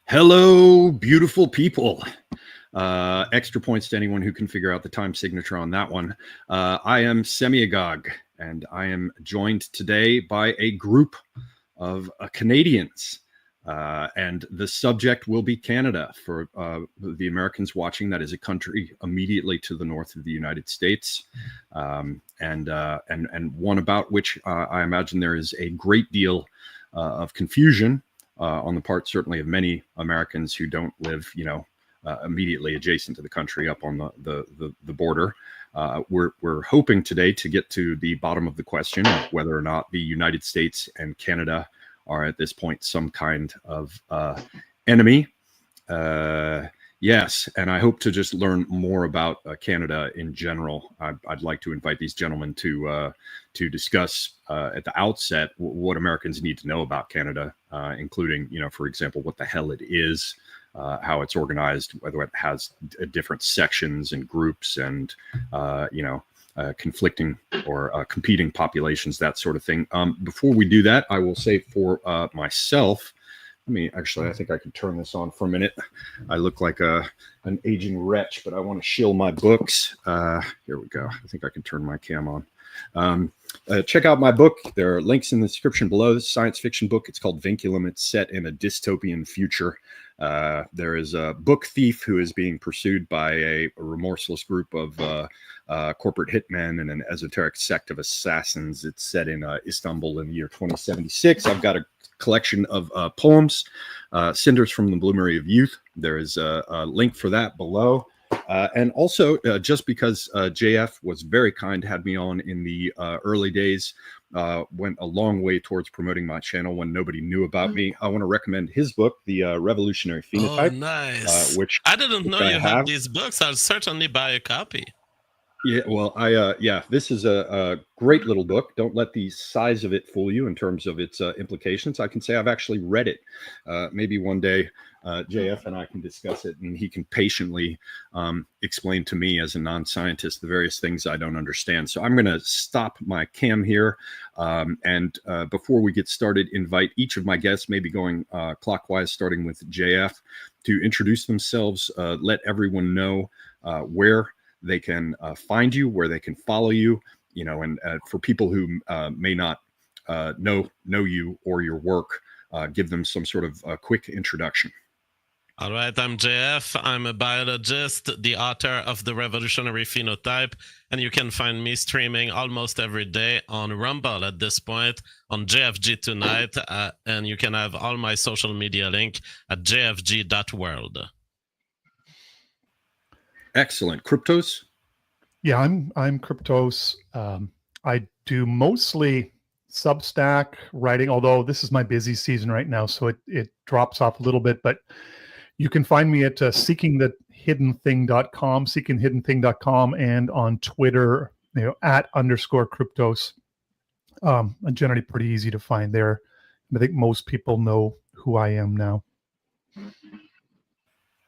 Hello, beautiful people. Extra points to anyone who can figure out the time signature on that one. I am Semiagog, and I am joined today by a group of Canadians. And the subject will be Canada. For the Americans watching, that is a country immediately to the north of the United States, and one about which I imagine there is a great deal of confusion on the part, certainly, of many Americans who don't live, immediately adjacent to the country up on the border. We're hoping today to get to the bottom of the question of whether or not the United States and Canada are at this point some kind of enemy. Yes, and I hope to just learn more about Canada in general. I'd like to invite these gentlemen to discuss at the outset what Americans need to know about Canada, including, for example, what the hell it is, how it's organized, whether it has different sections and groups and, conflicting or competing populations, that sort of thing. Before we do that, I will say for myself, I think I can turn this on for a minute. I look like an aging wretch, but I want to shill my books. Here we go. I think I can turn my cam on. Check out my book. There are links in the description below. This science fiction book. It's called Vinculum. It's set in a dystopian future. There is a book thief who is being pursued by a remorseless group of corporate hitmen and an esoteric sect of assassins. It's set in Istanbul in the year 2076. I've got a collection of poems, Cinders from the Bloomery of Youth. There is a link for that below. And also, just because JF was very kind, had me on in the early days, went a long way towards promoting my channel when nobody knew about me. I want to recommend his book, The Revolutionary Phenotype. Oh, nice. Which I didn't know you had these books. I'll certainly buy a copy. Yeah, well, this is a great little book. Don't let the size of it fool you in terms of its implications. I can say I've actually read it. Maybe one day JF and I can discuss it, and he can patiently explain to me as a non-scientist the various things I don't understand. So I'm going to stop my cam here. And before we get started, invite each of my guests, maybe going clockwise, starting with JF, to introduce themselves, let everyone know where they can find you, where they can follow you, and for people who may not know you or your work, give them some sort of quick introduction. All right, I'm JF. I'm a biologist, the author of The Revolutionary Phenotype, and you can find me streaming almost every day on Rumble at this point, on JFG Tonight, and you can have all my social media link at jfg.world. Excellent. Kryptos? Yeah, I'm Kryptos. I do mostly Substack writing, although this is my busy season right now, so it drops off a little bit. But you can find me at seekingthehiddenthing.com, and on Twitter, at _Kryptos. I'm generally pretty easy to find there. I think most people know who I am now.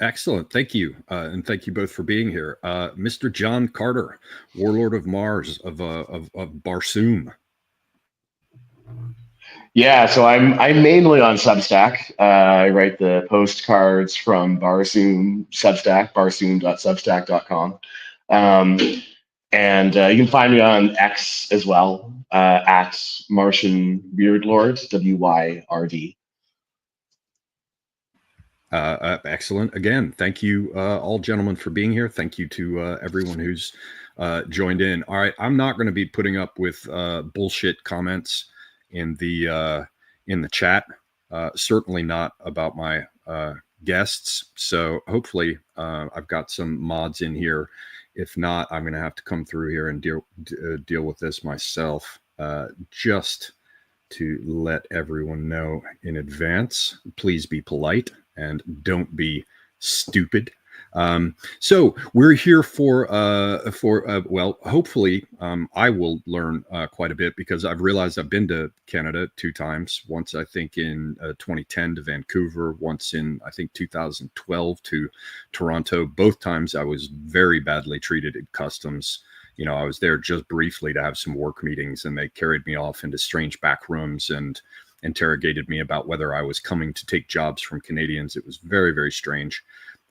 Excellent. Thank you. And thank you both for being here. Mr. John Carter, Warlord of Mars of Barsoom. Yeah, so I'm mainly on Substack. I write the postcards from Barsoom Substack, barsoom.substack.com. And you can find me on X as well, at Martian Weirdlord, WYRD. Excellent. Again, thank you all gentlemen for being here. Thank you to everyone who's joined in. All right, I'm not going to be putting up with bullshit comments in the chat. Certainly not about my guests. So hopefully I've got some mods in here. If not, I'm going to have to come through here and deal with this myself. Just to let everyone know in advance, please be polite and don't be stupid. So we're here for well, hopefully I will learn quite a bit, because I've realized I've been to Canada 2 times. Once, I think, in 2010 to Vancouver, once in, I think, 2012 to Toronto. Both times I was very badly treated at customs. I was there just briefly to have some work meetings, and they carried me off into strange back rooms and interrogated me about whether I was coming to take jobs from Canadians. It was very, very strange.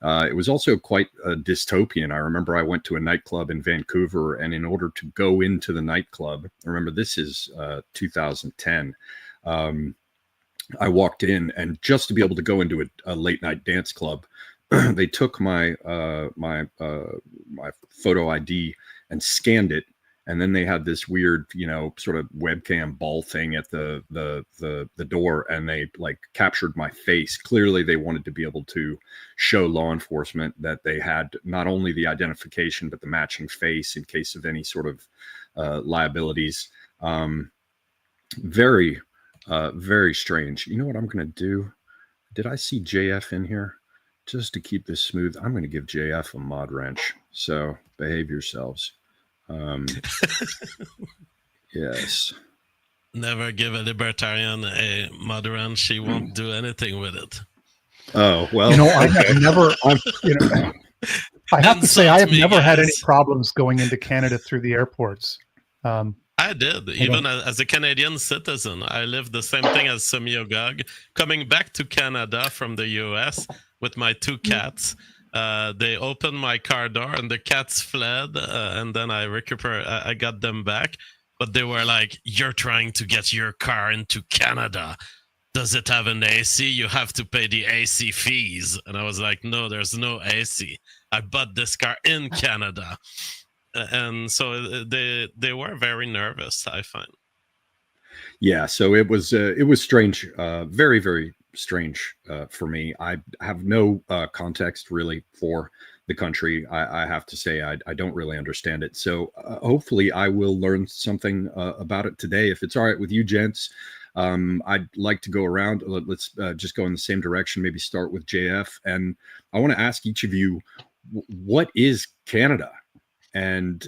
It was also quite dystopian. I remember I went to a nightclub in Vancouver, and in order to go into the nightclub, remember this is 2010, I walked in, and just to be able to go into a late night dance club, they took my photo ID and scanned it, and then they had this weird, sort of webcam ball thing at the door, and they like captured my face. Clearly, they wanted to be able to show law enforcement that they had not only the identification but the matching face in case of any sort of liabilities. Very, very strange. You know what I'm going to do? Did I see JF in here? Just to keep this smooth, I'm going to give JF a mod wrench. So behave yourselves. Yes. Never give a libertarian a mod wrench. She won't do anything with it. Oh, well. I have never, I have to say, I have never had any problems going into Canada through the airports. I did, even as a Canadian citizen. I lived the same thing as Semyogog. Coming back to Canada from the US with my 2 cats, they opened my car door and the cats fled, and then I got them back. But they were like, "You're trying to get your car into Canada. Does it have an AC? You have to pay the AC fees." And I was like, "No, there's no AC. I bought this car in Canada." And so they were very nervous, I find. Yeah, so it was strange, very, very strange for me. I have no context really for the country. I have to say I don't really understand it. So hopefully I will learn something about it today. If it's all right with you, gents, I'd like to go around. Let's just go in the same direction. Maybe start with JF, and I want to ask each of you, what is Canada? And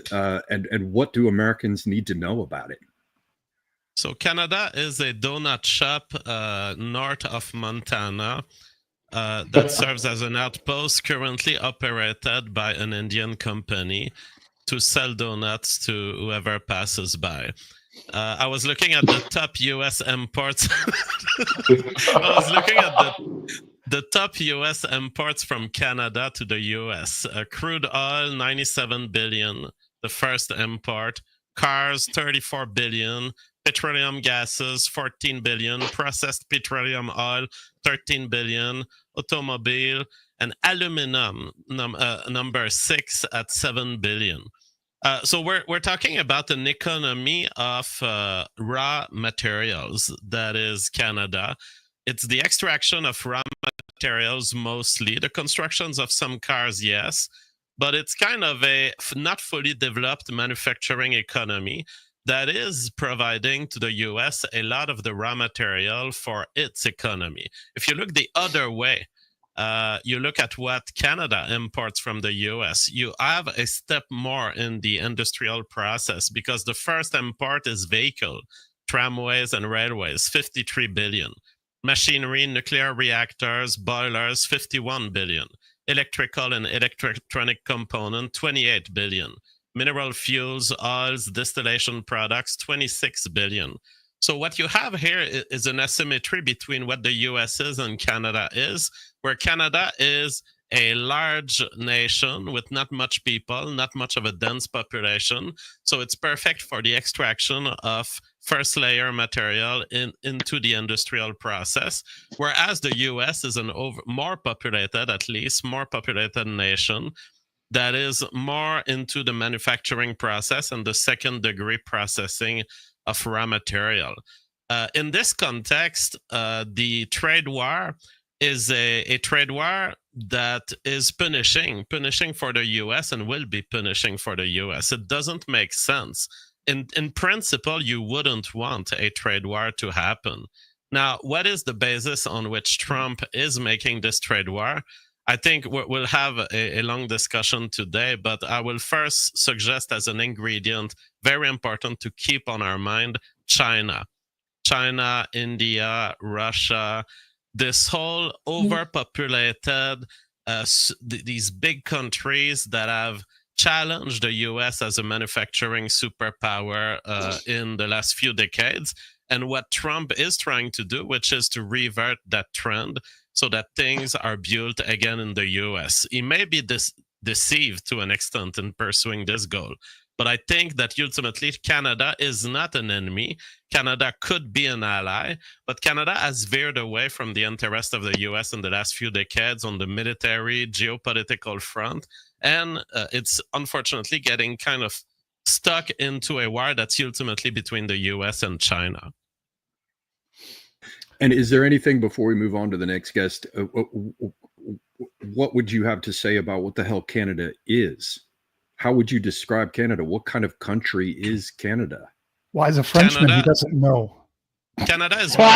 what do Americans need to know about it? So Canada is a donut shop north of Montana that serves as an outpost currently operated by an Indian company to sell donuts to whoever passes by. I was looking at the top U.S. imports. I was looking at the top U.S. imports from Canada to the U.S. Crude oil, 97 billion, the first import. Cars, 34 billion. Petroleum gases, 14 billion. Processed petroleum oil, 13 billion. Automobile, and aluminum, number 6 at 7 billion. So we're talking about an economy of raw materials that is Canada. It's the extraction of raw materials mostly, the constructions of some cars, yes, but it's kind of a not fully developed manufacturing economy that is providing to the US a lot of the raw material for its economy. If you look the other way, you look at what Canada imports from the US, you have a step more in the industrial process because the first import is vehicle, tramways and railways, 53 billion. Machinery, nuclear reactors, boilers, 51 billion. Electrical and electronic component, 28 billion. Mineral fuels, oils, distillation products, 26 billion. So what you have here is an asymmetry between what the US is and Canada is, where Canada is a large nation with not much people, not much of a dense population. So it's perfect for the extraction of first layer material into the industrial process, whereas the US is more populated, at least more populated nation that is more into the manufacturing process and the second degree processing of raw material. In this context, the trade war is a trade war that is punishing for the US and will be punishing for the US. It doesn't make sense. In principle, you wouldn't want a trade war to happen. Now, what is the basis on which Trump is making this trade war? I think we'll have a long discussion today, but I will first suggest as an ingredient, very important to keep on our mind, China, India, Russia, this whole overpopulated, these big countries that have challenged the US as a manufacturing superpower in the last few decades. and what Trump is trying to do, which is to revert that trend so that things are built again in the US. He may be deceived to an extent in pursuing this goal, but I think that ultimately Canada is not an enemy. Canada could be an ally, but Canada has veered away from the interest of the US in the last few decades on the military, geopolitical front, and it's unfortunately getting kind of stuck into a war that's ultimately between the US and China. And is there anything before we move on to the next guest? What would you have to say about what the hell Canada is? How would you describe Canada? What kind of country is Canada? Well, as a Frenchman, he doesn't know. Canada is what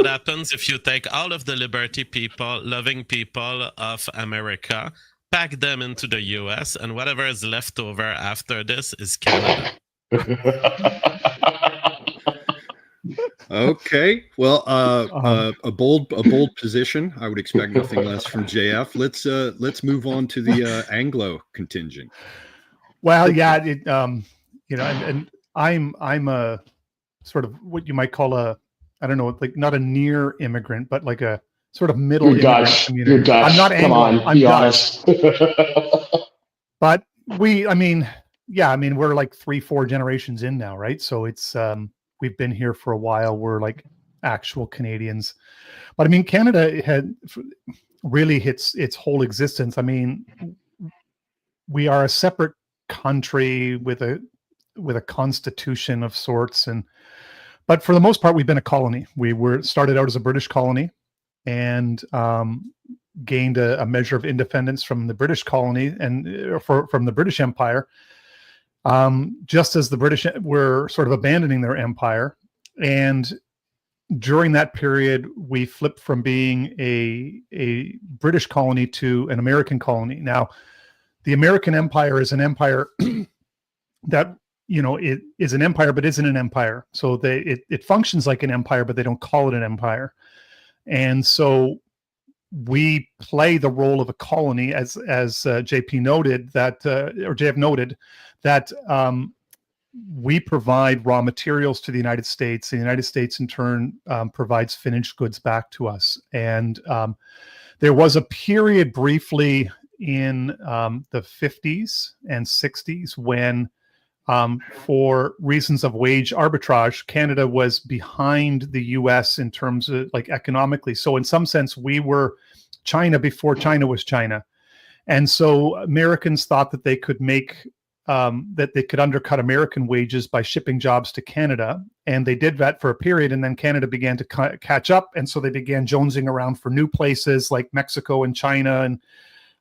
happens if you take all of the liberty people, loving people of America, pack them into the US, and whatever is left over after this is Canada. Okay, well, a bold position. I would expect nothing less from JF. Let's move on to the Anglo contingent. Well, yeah, and I'm a sort of what you might call I don't know, like not a near immigrant, but like a sort of middle immigrant community. You're Dutch. I'm not Anglo. I'm be Dutch. honest. But we're like 3-4 generations in now, right? So it's we've been here for a while. We're like actual Canadians. But I mean, Canada had really its whole existence. I mean, we are a separate country with a constitution of sorts, but for the most part, we've been a colony. We were started out as a British colony, and gained a measure of independence from the British colony and from the British Empire. Just as the British were sort of abandoning their empire, and during that period, we flipped from being a British colony to an American colony. Now, the American Empire is an empire that, it is an empire, but isn't an empire. So it functions like an empire, but they don't call it an empire. And so we play the role of a colony, as JP noted that, or JF noted that we provide raw materials to the United States. The United States, in turn, provides finished goods back to us. And there was a period briefly in the 50s and 60s when, for reasons of wage arbitrage, Canada was behind the US in terms of like economically. So in some sense, we were China before China was China. And so Americans thought that they could that they could undercut American wages by shipping jobs to Canada. And they did that for a period. And then Canada began to catch up. And so they began jonesing around for new places like Mexico and China and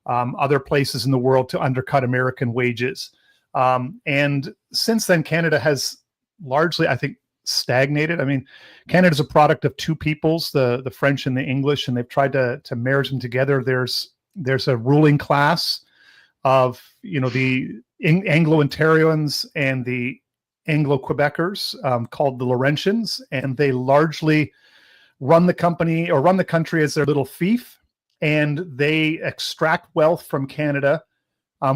other places in the world to undercut American wages. And since then, Canada has largely, I think, stagnated. I mean, Canada is a product of two peoples, the French and the English, and they've tried to marriage them together. There's a ruling class of, the Anglo-Ontarians and the Anglo-Quebecers called the Laurentians, and they largely run the country as their little fief, and they extract wealth from Canada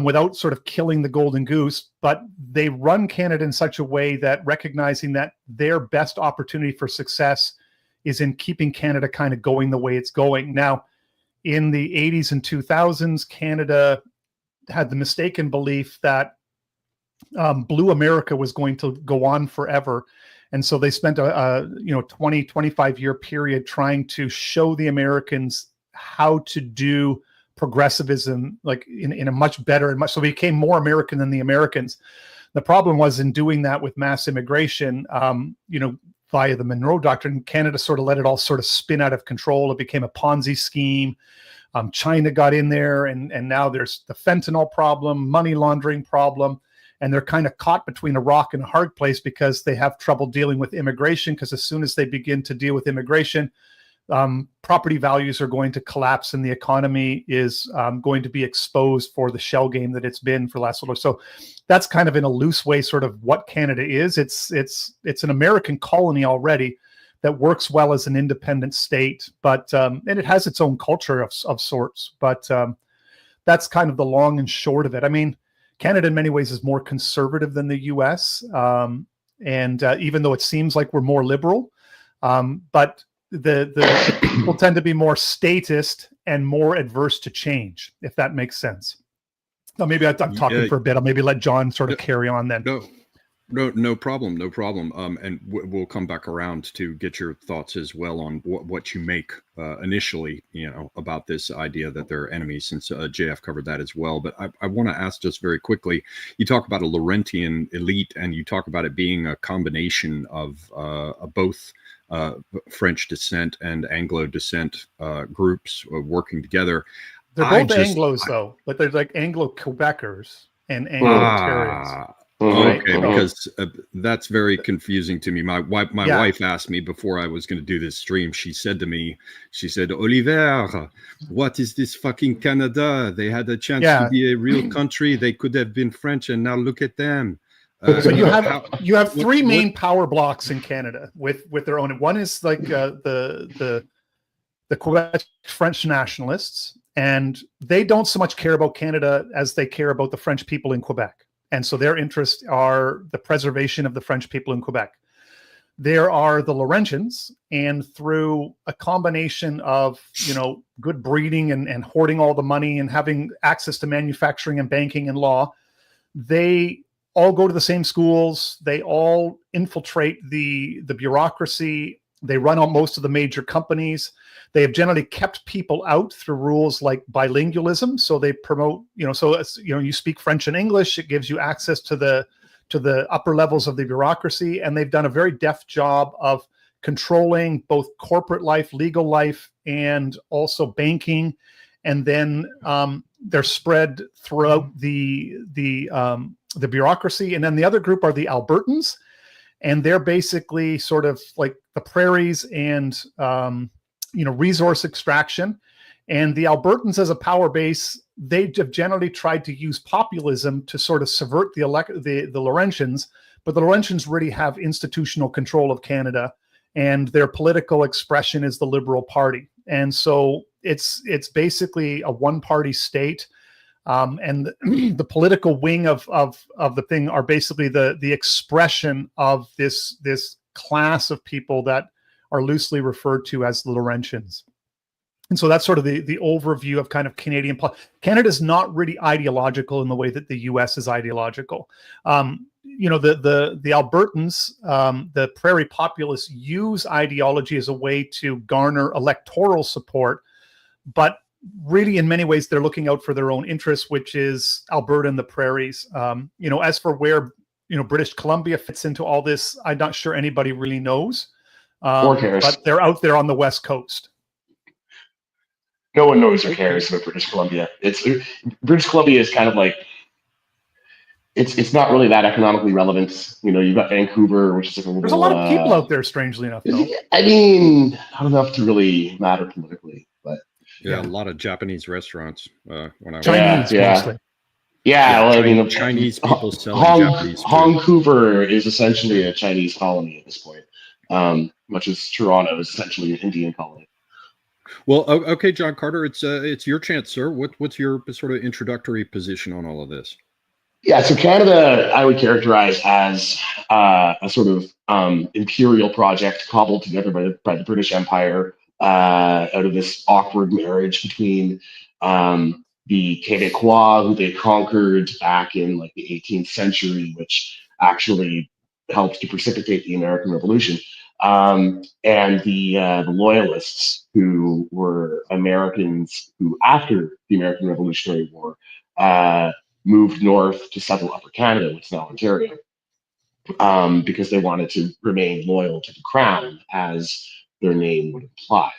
without sort of killing the golden goose, but they run Canada in such a way that recognizing that their best opportunity for success is in keeping Canada kind of going the way it's going. Now, in the 80s and 2000s, Canada had the mistaken belief that Blue America was going to go on forever. And so they spent a 20, 25-year period trying to show the Americans how to do progressivism like in a much better and so we became more American than the Americans. The problem was in doing that with mass immigration, via the Monroe Doctrine, Canada sort of let it all sort of spin out of control. It became a Ponzi scheme. China got in there, and now there's the fentanyl problem, money laundering problem, and they're kind of caught between a rock and a hard place because they have trouble dealing with immigration, because as soon as they begin to deal with immigration, property values are going to collapse and the economy is going to be exposed for the shell game that it's been for the last little. So that's kind of in a loose way sort of what Canada is. It's an American colony already that works well as an independent state, but and it has its own culture of sorts. But that's kind of the long and short of it. I mean, Canada in many ways is more conservative than the US. And even though it seems like we're more liberal, but the people tend to be more statist and more adverse to change, if that makes sense. So maybe I'm talking for a bit. I'll maybe let John sort of carry on then. No problem. And we'll come back around to get your thoughts as well on what you make initially, about this idea that they're enemies, since JF covered that as well. But I want to ask just very quickly, you talk about a Laurentian elite, and you talk about it being a combination of both French descent and Anglo descent groups working together. They're both Anglos, though, but there's like Anglo-Quebecers and Anglo-Ontarians. Okay, because that's very confusing to me. My wife asked me before I was going to do this stream. She said, Oliver, what is this fucking Canada? They had a chance to be a real country. They could have been French, and now look at them. So you have three main power blocks in Canada with their own. One is like the Quebec French nationalists, and they don't so much care about Canada as they care about the French people in Quebec. And so their interests are the preservation of the French people in Quebec. There are the Laurentians, and through a combination of, good breeding and hoarding all the money and having access to manufacturing and banking and law, they all go to the same schools. They all infiltrate the bureaucracy. They run on most of the major companies. They have generally kept people out through rules like bilingualism. So they promote, you speak French and English. It gives you access to the upper levels of the bureaucracy. And they've done a very deft job of controlling both corporate life, legal life, and also banking. And then they're spread throughout the bureaucracy. And then the other group are the Albertans. And they're basically sort of like the prairies and, resource extraction. And the Albertans as a power base, they have generally tried to use populism to sort of subvert the Laurentians, but the Laurentians really have institutional control of Canada, and their political expression is the Liberal Party. And so it's basically a one-party state. And the political wing of the thing are basically the expression of this class of people that are loosely referred to as the Laurentians. And so that's sort of the overview of kind of Canadian. Canada is not really ideological in the way that the U.S. is ideological. The Albertans, the prairie populists, use ideology as a way to garner electoral support, but really in many ways they're looking out for their own interests, which is Alberta and the prairies. As for where British Columbia fits into all this, I'm not sure anybody really knows. But they're out there on the West Coast. No one knows or cares about British Columbia. British Columbia is kind of like, it's not really that economically relevant. You've got Vancouver, which is like a little. There's a lot of people out there, strangely enough. Though. I mean, not enough to really matter politically, but a lot of Japanese restaurants. When I Chinese, mostly. Yeah, Chinese people selling Japanese food. Vancouver is essentially a Chinese colony at this point. Much as Toronto is essentially an Indian colony. Well, okay, John Carter, it's your chance, sir. What's your sort of introductory position on all of this? Yeah, so Canada, I would characterize as a sort of imperial project cobbled together by the British Empire out of this awkward marriage between the Québécois, who they conquered back in like the 18th century, which actually helped to precipitate the American Revolution. And the Loyalists, who were Americans who, after the American Revolutionary War, moved north to settle Upper Canada, which is now Ontario, because they wanted to remain loyal to the Crown, as their name would imply.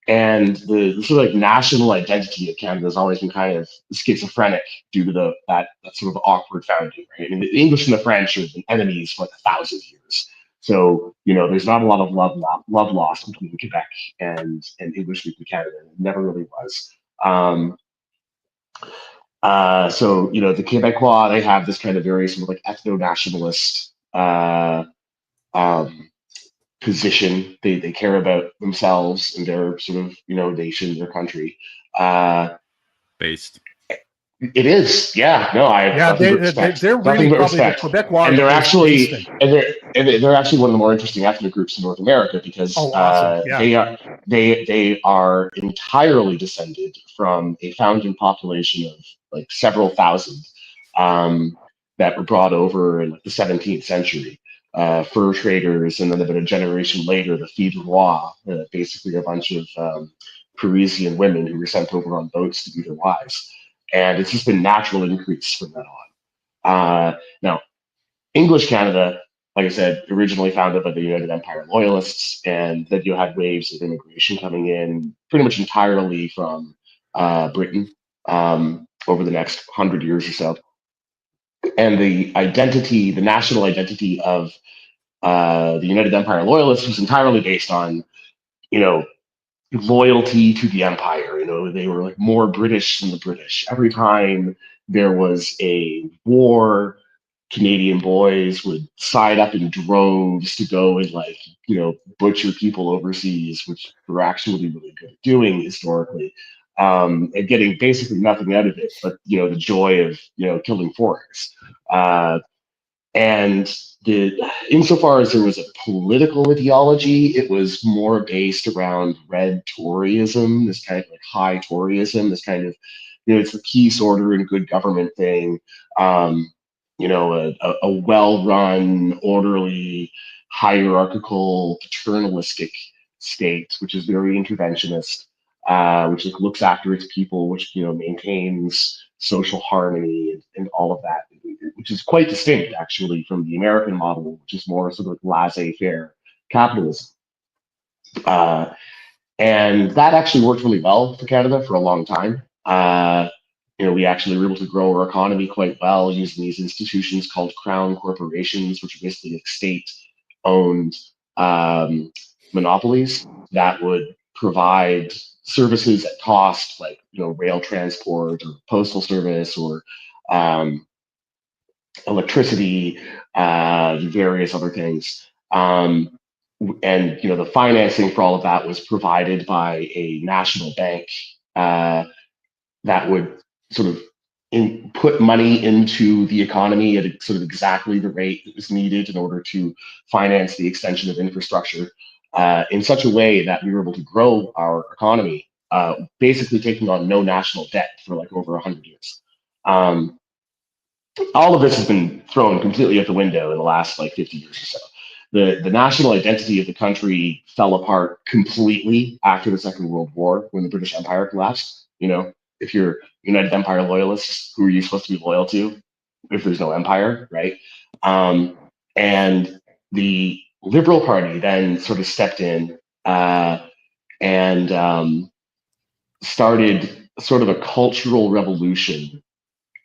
And the sort of like national identity of Canada has always been kind of schizophrenic due to that sort of awkward founding. Right? I mean, the English and the French have been enemies for like 1,000 years. So, there's not a lot of love lost between Quebec and English-speaking Canada. It never really was. So, the Québécois, they have this kind of very sort of like ethno-nationalist position. They care about themselves and their sort of, nation, their country. Based. It is, yeah. No, I have Yeah, nothing but respect. they're Nothing really but probably the respect. Quebec And they're is actually instant. they're actually one of the more interesting ethnic groups in North America because Oh, awesome! Yeah. they are entirely descended from a founding population of like several thousand that were brought over in like the 17th century. Fur traders, and then about a generation later, the filles du roi, basically a bunch of Parisian women who were sent over on boats to be their wives. And it's just been natural increase from that on. Now, English Canada, like I said, originally founded by the United Empire Loyalists, and then you had waves of immigration coming in pretty much entirely from Britain over the next 100 years or so. And the identity, the national identity of the United Empire Loyalists was entirely based on, you know, loyalty to the empire. You know, they were like more British than the British. Every time there was a war, Canadian boys would sign up in droves to go and like, butcher people overseas, which we're actually really good at doing historically, and getting basically nothing out of it, but the joy of killing foreigners. And insofar as there was a political ideology, it was more based around red Toryism, this kind of like high Toryism, this kind of, it's the peace, order, and good government thing. A well-run, orderly, hierarchical, paternalistic state, which is very interventionist, which like, looks after its people, which maintains social harmony and all of that, which is quite distinct actually from the American model, which is more sort of like laissez-faire capitalism. And that actually worked really well for Canada for a long time. We actually were able to grow our economy quite well using these institutions called crown corporations, which are basically like state-owned monopolies that would provide services at cost, like rail transport or postal service or electricity, various other things. And the financing for all of that was provided by a national bank that would sort of put money into the economy at sort of exactly the rate that was needed in order to finance the extension of infrastructure in such a way that we were able to grow our economy, basically taking on no national debt for like over 100 years. All of this has been thrown completely out the window in the last like 50 years or so. The national identity of the country fell apart completely after the Second World War when the British Empire collapsed. If you're United Empire loyalists, who are you supposed to be loyal to if there's no empire, right? And the Liberal Party then sort of stepped in and started sort of a cultural revolution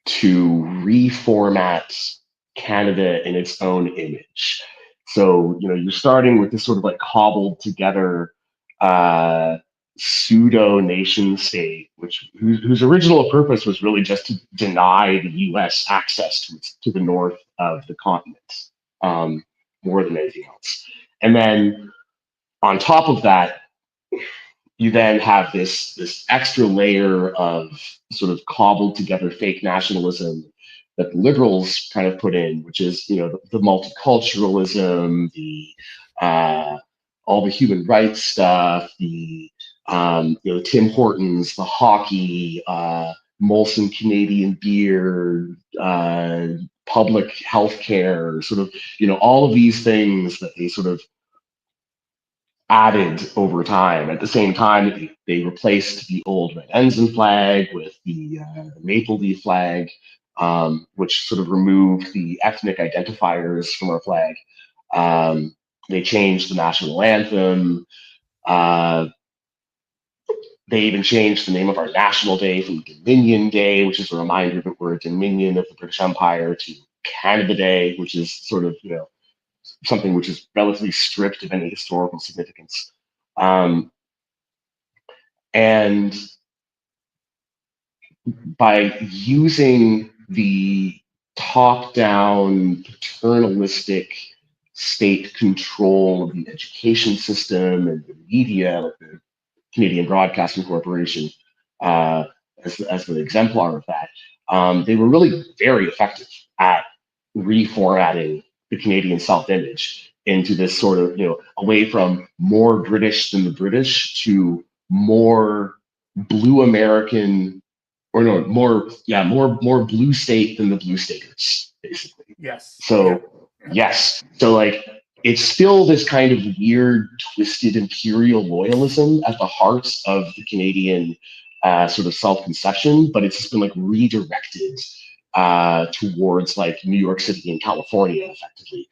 to reformat Canada in its own image. So, you're starting with this sort of like cobbled together pseudo nation state, whose original purpose was really just to deny the U.S. access to the north of the continent, more than anything else. And then on top of that, you then have this extra layer of sort of cobbled together fake nationalism that the liberals kind of put in, which is the multiculturalism, the all the human rights stuff, the Tim Hortons, the hockey, Molson Canadian beer, public health care, sort of all of these things that they sort of added over time. At the same time, they replaced the old red ensign flag with the maple leaf flag, which sort of removed the ethnic identifiers from our flag. They changed the national anthem. They even changed the name of our national day from Dominion Day, which is a reminder that we're a dominion of the British Empire, to Canada Day, which is sort of, something which is relatively stripped of any historical significance. And by using the top-down paternalistic state control of the education system and the media, like the Canadian Broadcasting Corporation, as the exemplar of that. They were really very effective at reformatting the Canadian self-image into this sort of, away from more British than the British to more blue American, or no, more blue state than the blue staters, basically. Yes. So yes, so like it's still this kind of weird, twisted imperial loyalism at the heart of the Canadian sort of self-conception, but it's just been like redirected towards like New York City and California, effectively,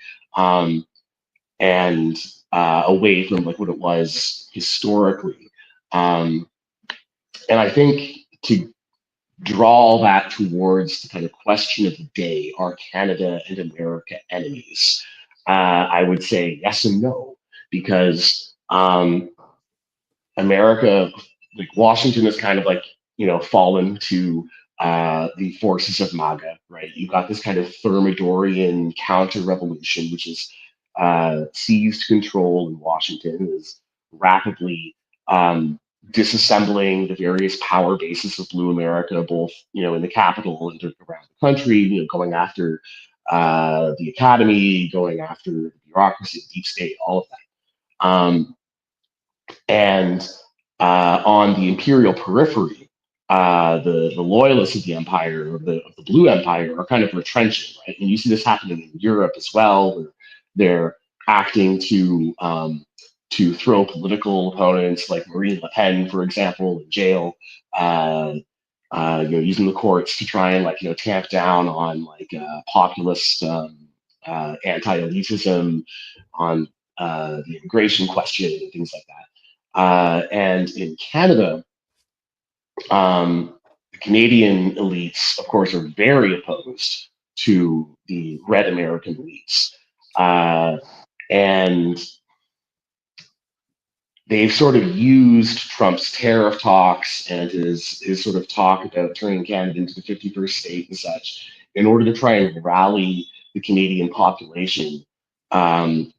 and away from like what it was historically. And I think to draw that towards the kind of question of the day, are Canada and America enemies? I would say yes and no, because America, like Washington, is kind of like, fallen to the forces of MAGA, right? You've got this kind of Thermidorian counter-revolution, which is seized control in Washington, is rapidly disassembling the various power bases of Blue America, both in the capital and around the country. Going after the academy, going after the bureaucracy, the deep state, all of that. And on the imperial periphery, the loyalists of the empire, of the Blue Empire, are kind of retrenching, right? And you see this happening in Europe as well, where they're acting to throw political opponents like Marine Le Pen, for example, in jail. Using the courts to try and tamp down on populist anti-elitism, on the immigration question and things like that. And in Canada, the Canadian elites, of course, are very opposed to the red American elites. And they've sort of used Trump's tariff talks and his sort of talk about turning Canada into the 51st state and such in order to try and rally the Canadian population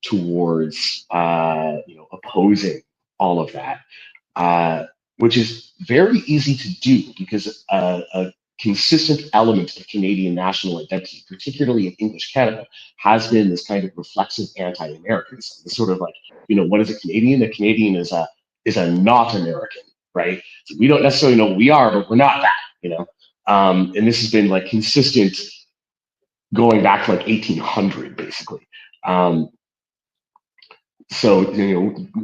towards opposing all of that, which is very easy to do because a consistent element of Canadian national identity, particularly in English Canada, has been this kind of reflexive anti-Americanism. This sort of what is a Canadian? A Canadian is a not American, right? So we don't necessarily know what we are, but we're not that, and this has been consistent going back to 1800, basically. So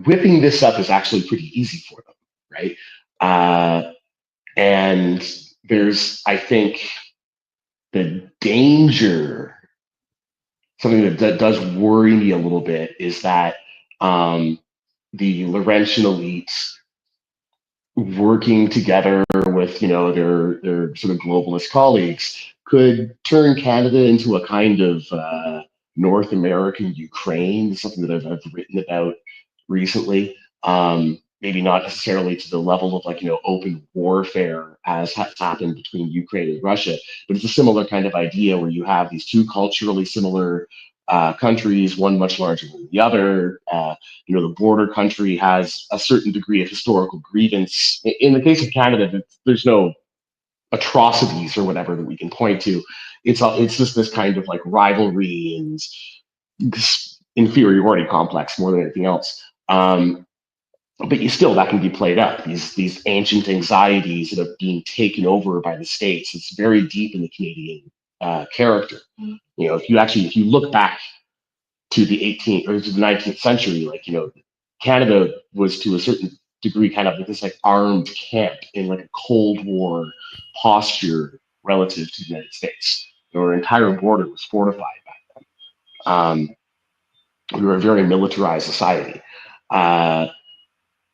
whipping this up is actually pretty easy for them, right? And there's, I think, the danger. Something that does worry me a little bit is that the Laurentian elites working together with their sort of globalist colleagues could turn Canada into a kind of North American Ukraine, something that I've written about recently. Maybe not necessarily to the level of open warfare as has happened between Ukraine and Russia, but it's a similar kind of idea where you have these two culturally similar countries, one much larger than the other. The border country has a certain degree of historical grievance. In the case of Canada, there's no atrocities or whatever that we can point to. It's just this kind of rivalry and this inferiority complex more than anything else. But that can be played up. These ancient anxieties that are being taken over by the states. It's very deep in the Canadian character. If you look back to the 18th or to the 19th century, Canada was to a certain degree kind of this armed camp in a Cold War posture relative to the United States. Our entire border was fortified back then. We were a very militarized society.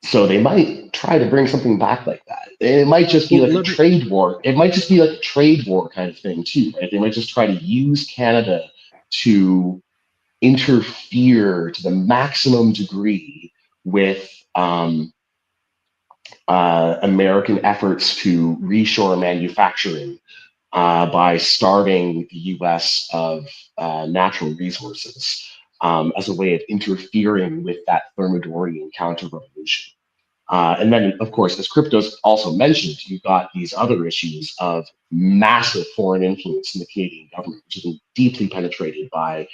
So they might try to bring something back like that. It might just be a trade war. It might just be a trade war kind of thing too, right? They might just try to use Canada to interfere to the maximum degree with American efforts to reshore manufacturing by starving the U.S. of natural resources as a way of interfering with that Thermidorian counter-revolution. And then, of course, as Crypto's also mentioned, you've got these other issues of massive foreign influence in the Canadian government, which has been deeply penetrated by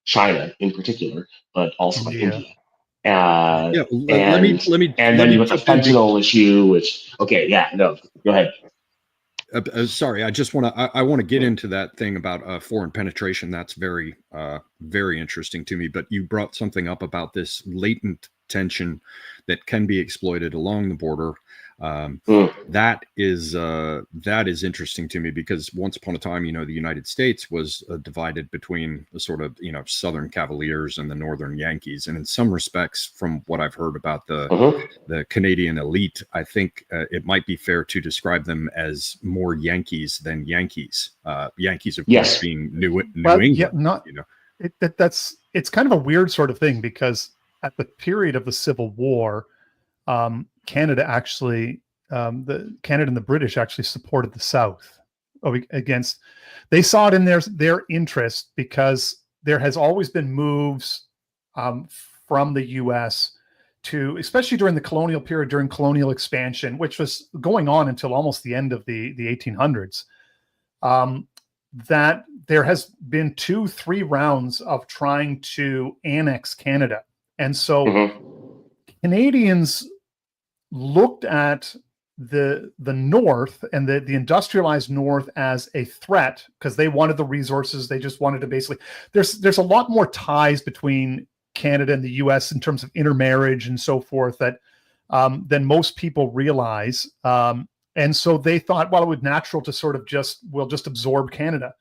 China in particular, but also by India. India. And let me then you've got the jump in. fentanyl issue, which go ahead. Sorry, I just want to. I want to get into that thing about foreign penetration. That's very, very interesting to me. But you brought something up about this latent tension that can be exploited along the border. That is interesting to me, because once upon a time, the United States was divided between the sort of Southern Cavaliers and the Northern Yankees, and in some respects, from what I've heard about the Canadian elite, I think it might be fair to describe them as more Yankees than Yankees. Yankees, of course, being New England. It's kind of a weird sort of thing, because at the period of the Civil War, Canada actually, Canada and the British actually supported the South against. They saw it in their interest, because there has always been moves from the U.S. to, especially during the colonial period, during colonial expansion, which was going on until almost the end of the 1800s. That there has been 2-3 rounds of trying to annex Canada. And so Canadians looked at the North and the industrialized North as a threat, because they wanted the resources. They just wanted to basically, there's a lot more ties between Canada and the US in terms of intermarriage and so forth that than most people realize. And so they thought, well, it would be natural to we'll just absorb Canada.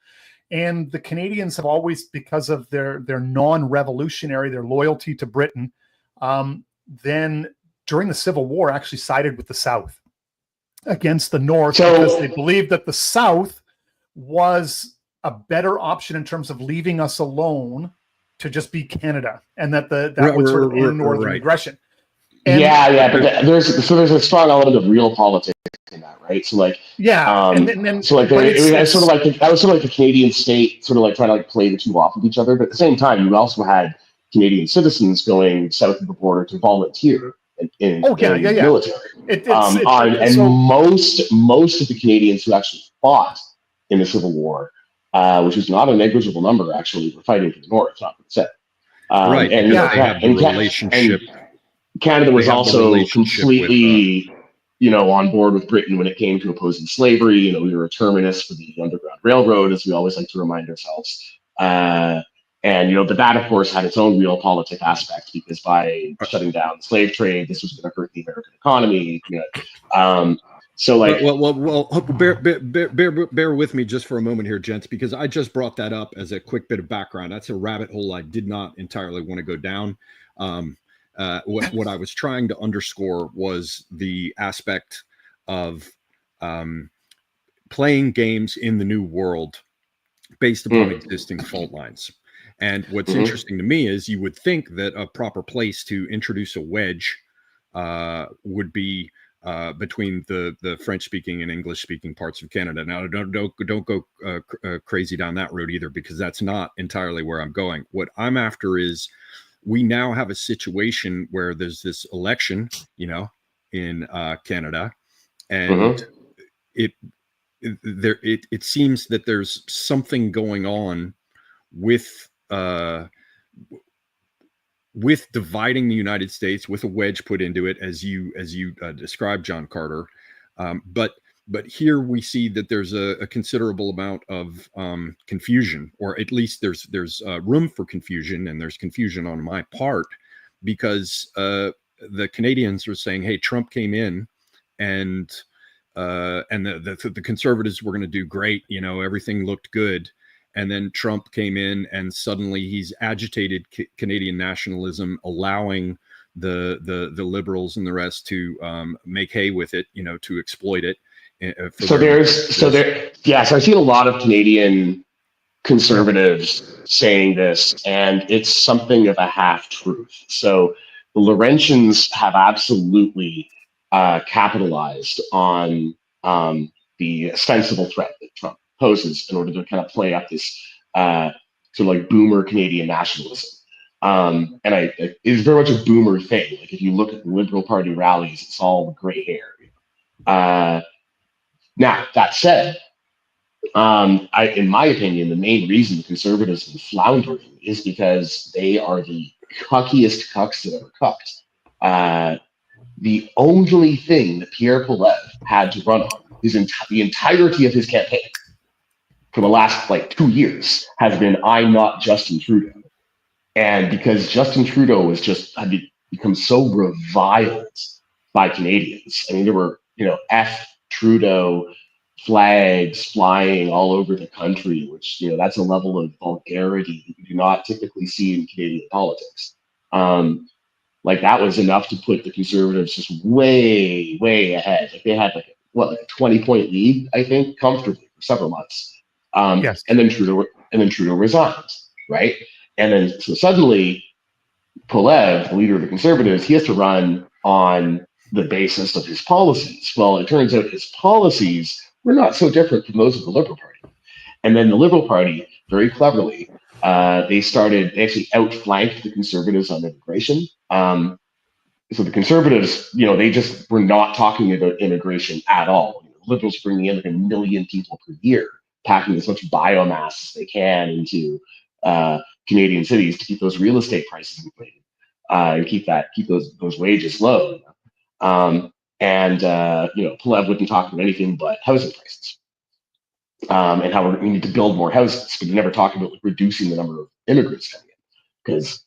And the Canadians have always, because of their non-revolutionary, their loyalty to Britain, then during the Civil War actually sided with the South against the North, because they believed that the South was a better option in terms of leaving us alone to just be Canada, and that would sort of end Northern aggression. And but there's a strong element of real politics in that, right? So that was sort of like the Canadian state sort of like trying to play the two off of each other. But at the same time, you also had Canadian citizens going south of the border to volunteer in the military. Most of the Canadians who actually fought in the Civil War, which was not a negligible number, actually, were fighting for the North, not for the South. Relationship. Canada was also completely, on board with Britain when it came to opposing slavery. We were a terminus for the Underground Railroad, as we always like to remind ourselves. But that, of course, had its own realpolitik aspect, because by shutting down the slave trade, this was going to hurt the American economy. Bear with me just for a moment here, gents, because I just brought that up as a quick bit of background. That's a rabbit hole I did not entirely want to go down. What I was trying to underscore was the aspect of playing games in the new world based upon existing fault lines. And what's interesting to me is you would think that a proper place to introduce a wedge would be between the French-speaking and English-speaking parts of Canada. Now, don't go crazy down that road either, because that's not entirely where I'm going. What I'm after is, we now have a situation where there's this election, in Canada, and it seems that there's something going on with dividing the United States, with a wedge put into it, as you described, John Carter. But here we see that there's a considerable amount of confusion, or at least there's room for confusion, and there's confusion on my part, because the Canadians are saying, "Hey, Trump came in, and the conservatives were going to do great. Everything looked good." And then Trump came in, and suddenly he's agitated Canadian nationalism, allowing the liberals and the rest to make hay with it, to exploit it. So I've seen a lot of Canadian conservatives saying this, and it's something of a half truth. So the Laurentians have absolutely capitalized on the ostensible threat that Trump poses in order to kind of play up this sort of like boomer Canadian nationalism. And it's very much a boomer thing. Like if you look at the Liberal Party rallies, it's all gray hair. Now that said, in my opinion, the main reason the Conservatives have been floundering is because they are the cuckiest cucks that ever cucked. The only thing that Pierre Poilievre had to run on the entirety of his campaign for the last 2 years has been "I'm not Justin Trudeau," and because Justin Trudeau had become so reviled by Canadians. I mean, there were F Trudeau flags flying all over the country, which that's a level of vulgarity that you do not typically see in Canadian politics. That was enough to put the Conservatives just way, way ahead. They had a 20-point lead, I think, comfortably for several months. Yes. And then Trudeau resigned, right? And then so suddenly, Poilievre, the leader of the Conservatives, he has to run on the basis of his policies. Well, it turns out his policies were not so different from those of the Liberal Party. And then the Liberal Party, very cleverly, they actually outflanked the Conservatives on immigration. So the Conservatives, they just were not talking about immigration at all. The Liberals bringing in 1 million people per year, packing as much biomass as they can into Canadian cities to keep those real estate prices inflated and keep those wages low. Poilievre wouldn't talk about anything but housing prices and how we need to build more houses, but he never talked about reducing the number of immigrants coming in because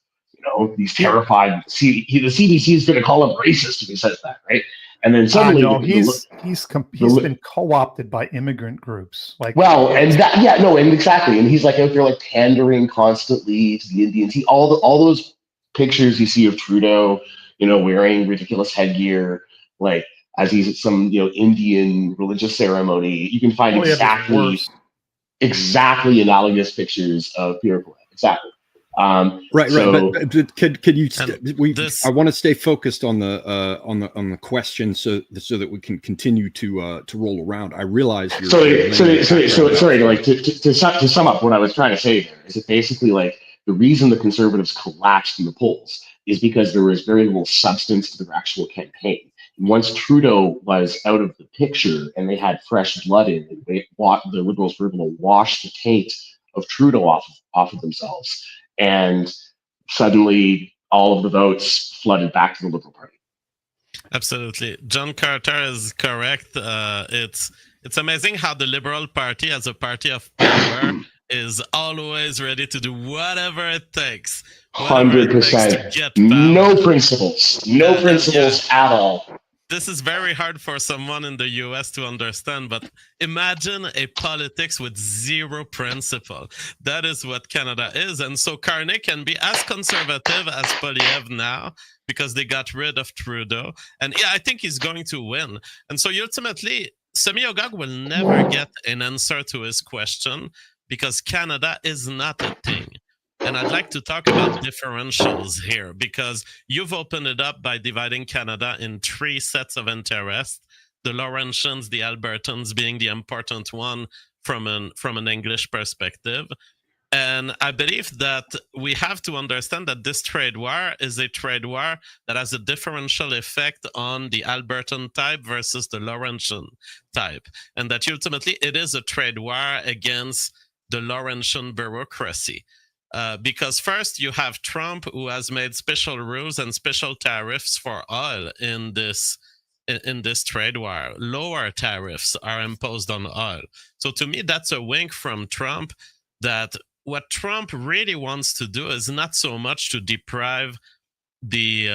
he's terrified. The CBC is going to call him racist if he says that, right? And then suddenly, he's been co-opted by immigrant groups. Exactly. And he's out there pandering constantly to the Indians. All those pictures you see of Trudeau, wearing ridiculous headgear, as he's at some Indian religious ceremony. You can find exactly analogous pictures of Pierre Poilievre. Exactly. Right. But could you? I want to stay focused on the question so that we can continue to roll around. I realize you're. Sorry. To sum up, what I was trying to say there is that basically, the reason the Conservatives collapsed in the polls is because there was very little substance to their actual campaign. And once Trudeau was out of the picture and they had fresh blood in, the Liberals were able to wash the taint of Trudeau off of themselves. And suddenly all of the votes flooded back to the Liberal Party. Absolutely. John Carter is correct. It's amazing how the Liberal Party, as a party of power, is always ready to do whatever it takes. 100%. No principles at all. This is very hard for someone in the US to understand, but imagine a politics with zero principle. That is what Canada is. And so Carney can be as conservative as Poilievre now because they got rid of Trudeau. And I think he's going to win. And so ultimately, Semyogag will never get an answer to his question because Canada is not a thing. And I'd like to talk about differentials here because you've opened it up by dividing Canada in 3 sets of interests, the Laurentians, the Albertans being the important one from an English perspective. And I believe that we have to understand that this trade war is a trade war that has a differential effect on the Albertan type versus the Laurentian type. And that ultimately it is a trade war against the Laurentian bureaucracy. Because first you have Trump, who has made special rules and special tariffs for oil in this trade war. Lower tariffs are imposed on oil. So to me, that's a wink from Trump that what Trump really wants to do is not so much to deprive the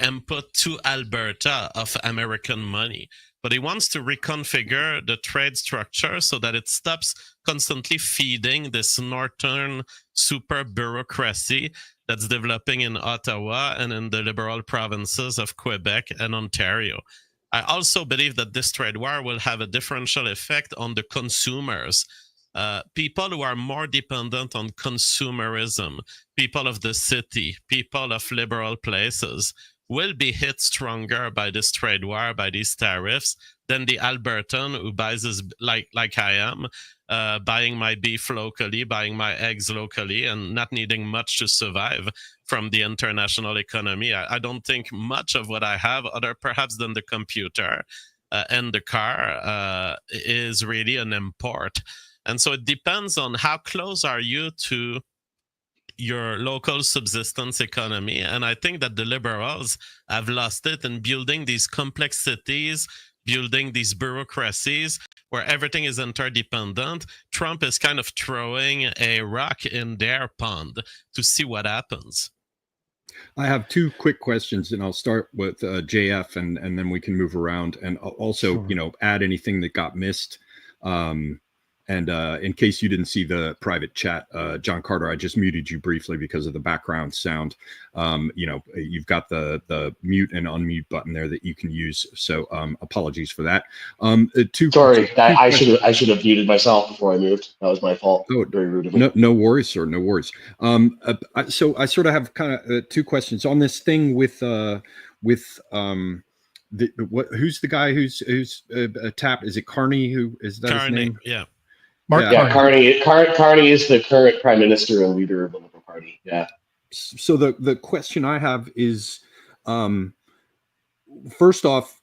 input to Alberta of American money, but he wants to reconfigure the trade structure so that it stops constantly feeding this northern super bureaucracy that's developing in Ottawa and in the liberal provinces of Quebec and Ontario. I also believe that this trade war will have a differential effect on the consumers. People who are more dependent on consumerism, people of the city, people of liberal places, will be hit stronger by this trade war, by these tariffs, than the Albertan who buys his, like I am, buying my beef locally, buying my eggs locally, and not needing much to survive from the international economy. I don't think much of what I have, other perhaps than the computer and the car, is really an import. And so it depends on how close are you to your local subsistence economy. And I think that the liberals have lost it in building these complexities, building these bureaucracies where everything is interdependent. Trump is kind of throwing a rock in their pond to see what happens. I have two quick questions, and I'll start with JF, and then we can move around, and also, Sure. add anything that got missed. And in case you didn't see the private chat, John Carter, I just muted you briefly because of the background sound. You've got the mute and unmute button there that you can use. So apologies for that. Sorry, I should have muted myself before I moved. That was my fault. Oh, very rude of me. No worries, sir. No worries. So I sort of have kind of two questions on this thing with who's the guy who's tapped? Is it Carney? Who is that? Carney, his name? yeah. Mark Carney is the current prime minister and leader of the Liberal Party. Yeah. So the question I have is, first off,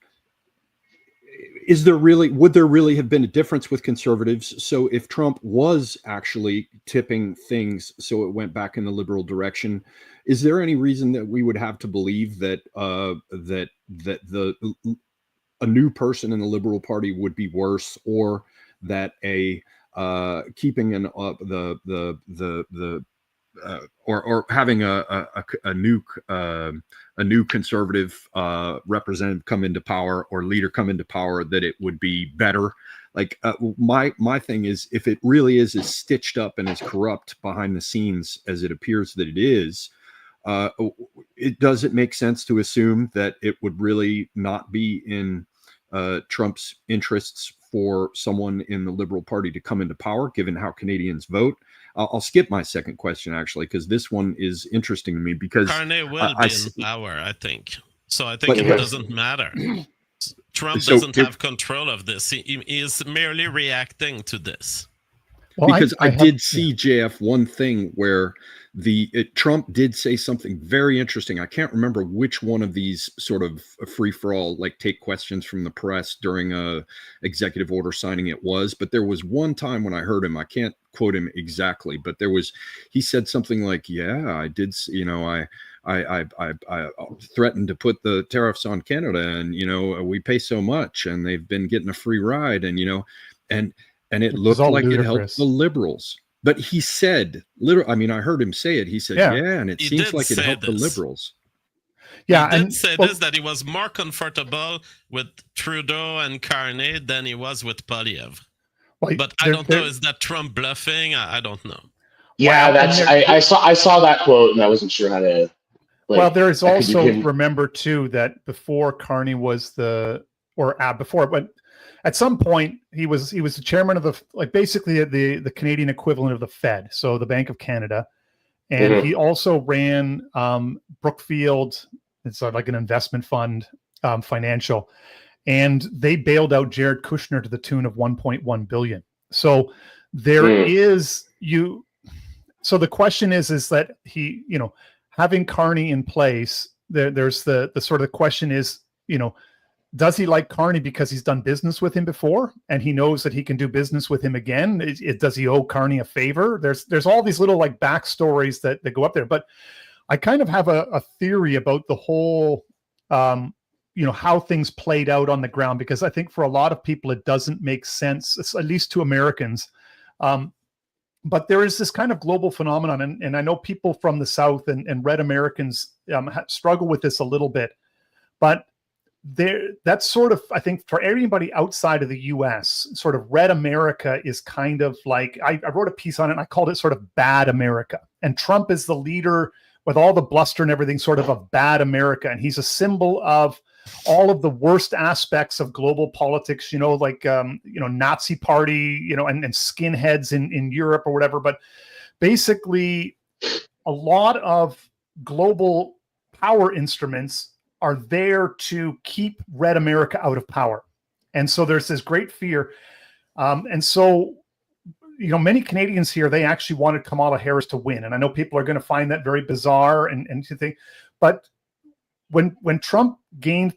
would there really have been a difference with conservatives? So if Trump was actually tipping things so it went back in the liberal direction, is there any reason that we would have to believe that a new person in the Liberal Party would be worse, or that keeping an or having a new conservative representative come into power or leader come into power, that it would be better? Like my thing is, if it really is as stitched up and as corrupt behind the scenes as it appears that it is, does it make sense to assume that it would really not be in Trump's interests for someone in the Liberal Party to come into power, given how Canadians vote? I'll skip my second question, actually, because this one is interesting to me. Because Carney will be in power, I think. So I think it doesn't matter. Trump doesn't have control of this. He is merely reacting to this. Well, because I did see, JF, one thing where Trump did say something very interesting. I can't remember which one of these sort of free-for-all, like take questions from the press during a executive order signing it was, but there was one time when I heard him, I can't quote him exactly, but he said something like, yeah, I did, I threatened to put the tariffs on Canada, and we pay so much, and they've been getting a free ride, and and it looked like it helped the liberals. But he said, I heard him say it. He said, yeah, and it seems like it helped the liberals. Yeah, he did say this, that he was more comfortable with Trudeau and Carney than he was with Poilievre. Well, but I don't know, is that Trump bluffing? I don't know. Yeah, I saw that quote, and I wasn't sure how to. There is also, remember too, that before Carney was but at some point he was the chairman of basically the Canadian equivalent of the Fed, so the Bank of Canada, and he also ran Brookfield. It's like an investment fund, financial, and they bailed out Jared Kushner to the tune of $1.1 billion. So there is So the question is that he, having Carney in place, there's the sort of question is, does he like Carney because he's done business with him before and he knows that he can do business with him again? Does he owe Carney a favor? There's all these little backstories that go up there. But I kind of have a theory about the whole, how things played out on the ground, because I think for a lot of people it doesn't make sense, at least to Americans. But there is this kind of global phenomenon, and I know people from the South and red Americans struggle with this a little bit. But that's sort of, I think, for everybody outside of the U.S., sort of red America is kind of like, I wrote a piece on it and I called it sort of bad America. And Trump is the leader with all the bluster and everything, sort of bad America. And he's a symbol of all of the worst aspects of global politics, Nazi party, and skinheads in Europe or whatever. But basically a lot of global power instruments are there to keep Red America out of power. And so there's this great fear. And so, many Canadians here, they actually wanted Kamala Harris to win. And I know people are going to find that very bizarre and to think, but when Trump became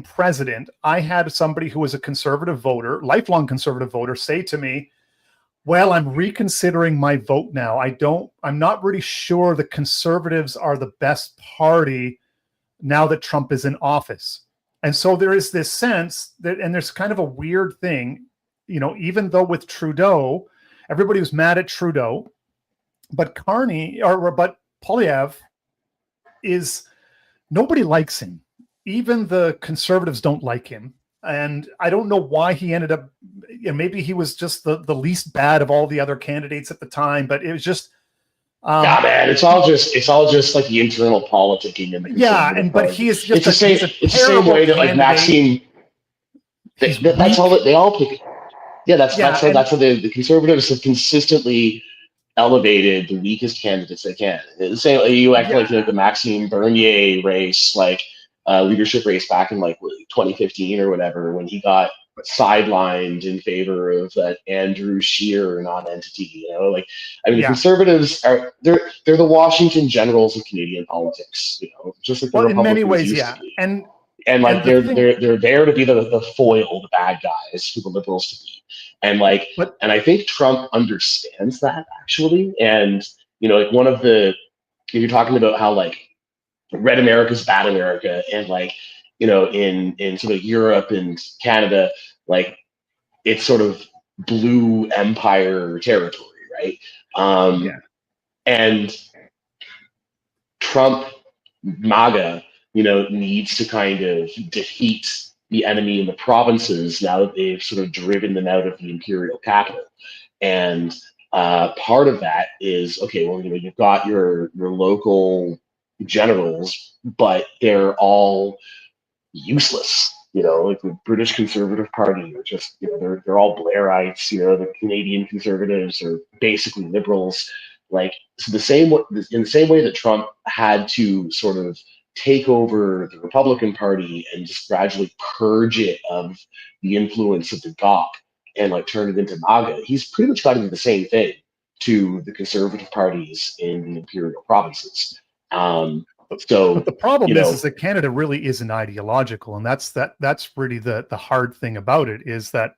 president, I had somebody who was a conservative voter, lifelong conservative voter, say to me, well, I'm reconsidering my vote now. I'm not really sure the conservatives are the best party now that Trump is in office. And so there is this sense that, and there's kind of a weird thing, even though with Trudeau, everybody was mad at Trudeau, but but Poilievre is, nobody likes him. Even the conservatives don't like him. And I don't know why he ended up, maybe he was just the least bad of all the other candidates at the time, but it was just, yeah, man, it's all just like the internal politicking and but he is just it's the same way that like Maxime. That's all that they all pick. Yeah, that's how the conservatives have consistently elevated the weakest candidates they can. The same you act like the Maxime Bernier race, like leadership race back in like 2015 or whatever, when he got sidelined in favor of that Andrew Scheer non-entity. The conservatives they're the Washington Generals of Canadian politics. Just like the in Republicans many ways, used to be. And they're there to be the foil, the bad guys for the liberals to be. And and I think Trump understands that actually. And one of the, you're talking about how Red America's bad America, and in sort of Europe and Canada, it's sort of blue empire territory, right? And Trump, MAGA, needs to kind of defeat the enemy in the provinces now that they've sort of driven them out of the imperial capital. And part of that is, okay, well, you've got your local generals, but they're all useless. The British Conservative Party are just, they're all Blairites. The Canadian Conservatives are basically liberals. So in the same way that Trump had to sort of take over the Republican Party and just gradually purge it of the influence of the GOP and turn it into MAGA, he's pretty much got to do the same thing to the conservative parties in the imperial provinces. But the problem is that Canada really isn't ideological, and that's really the hard thing about it, is that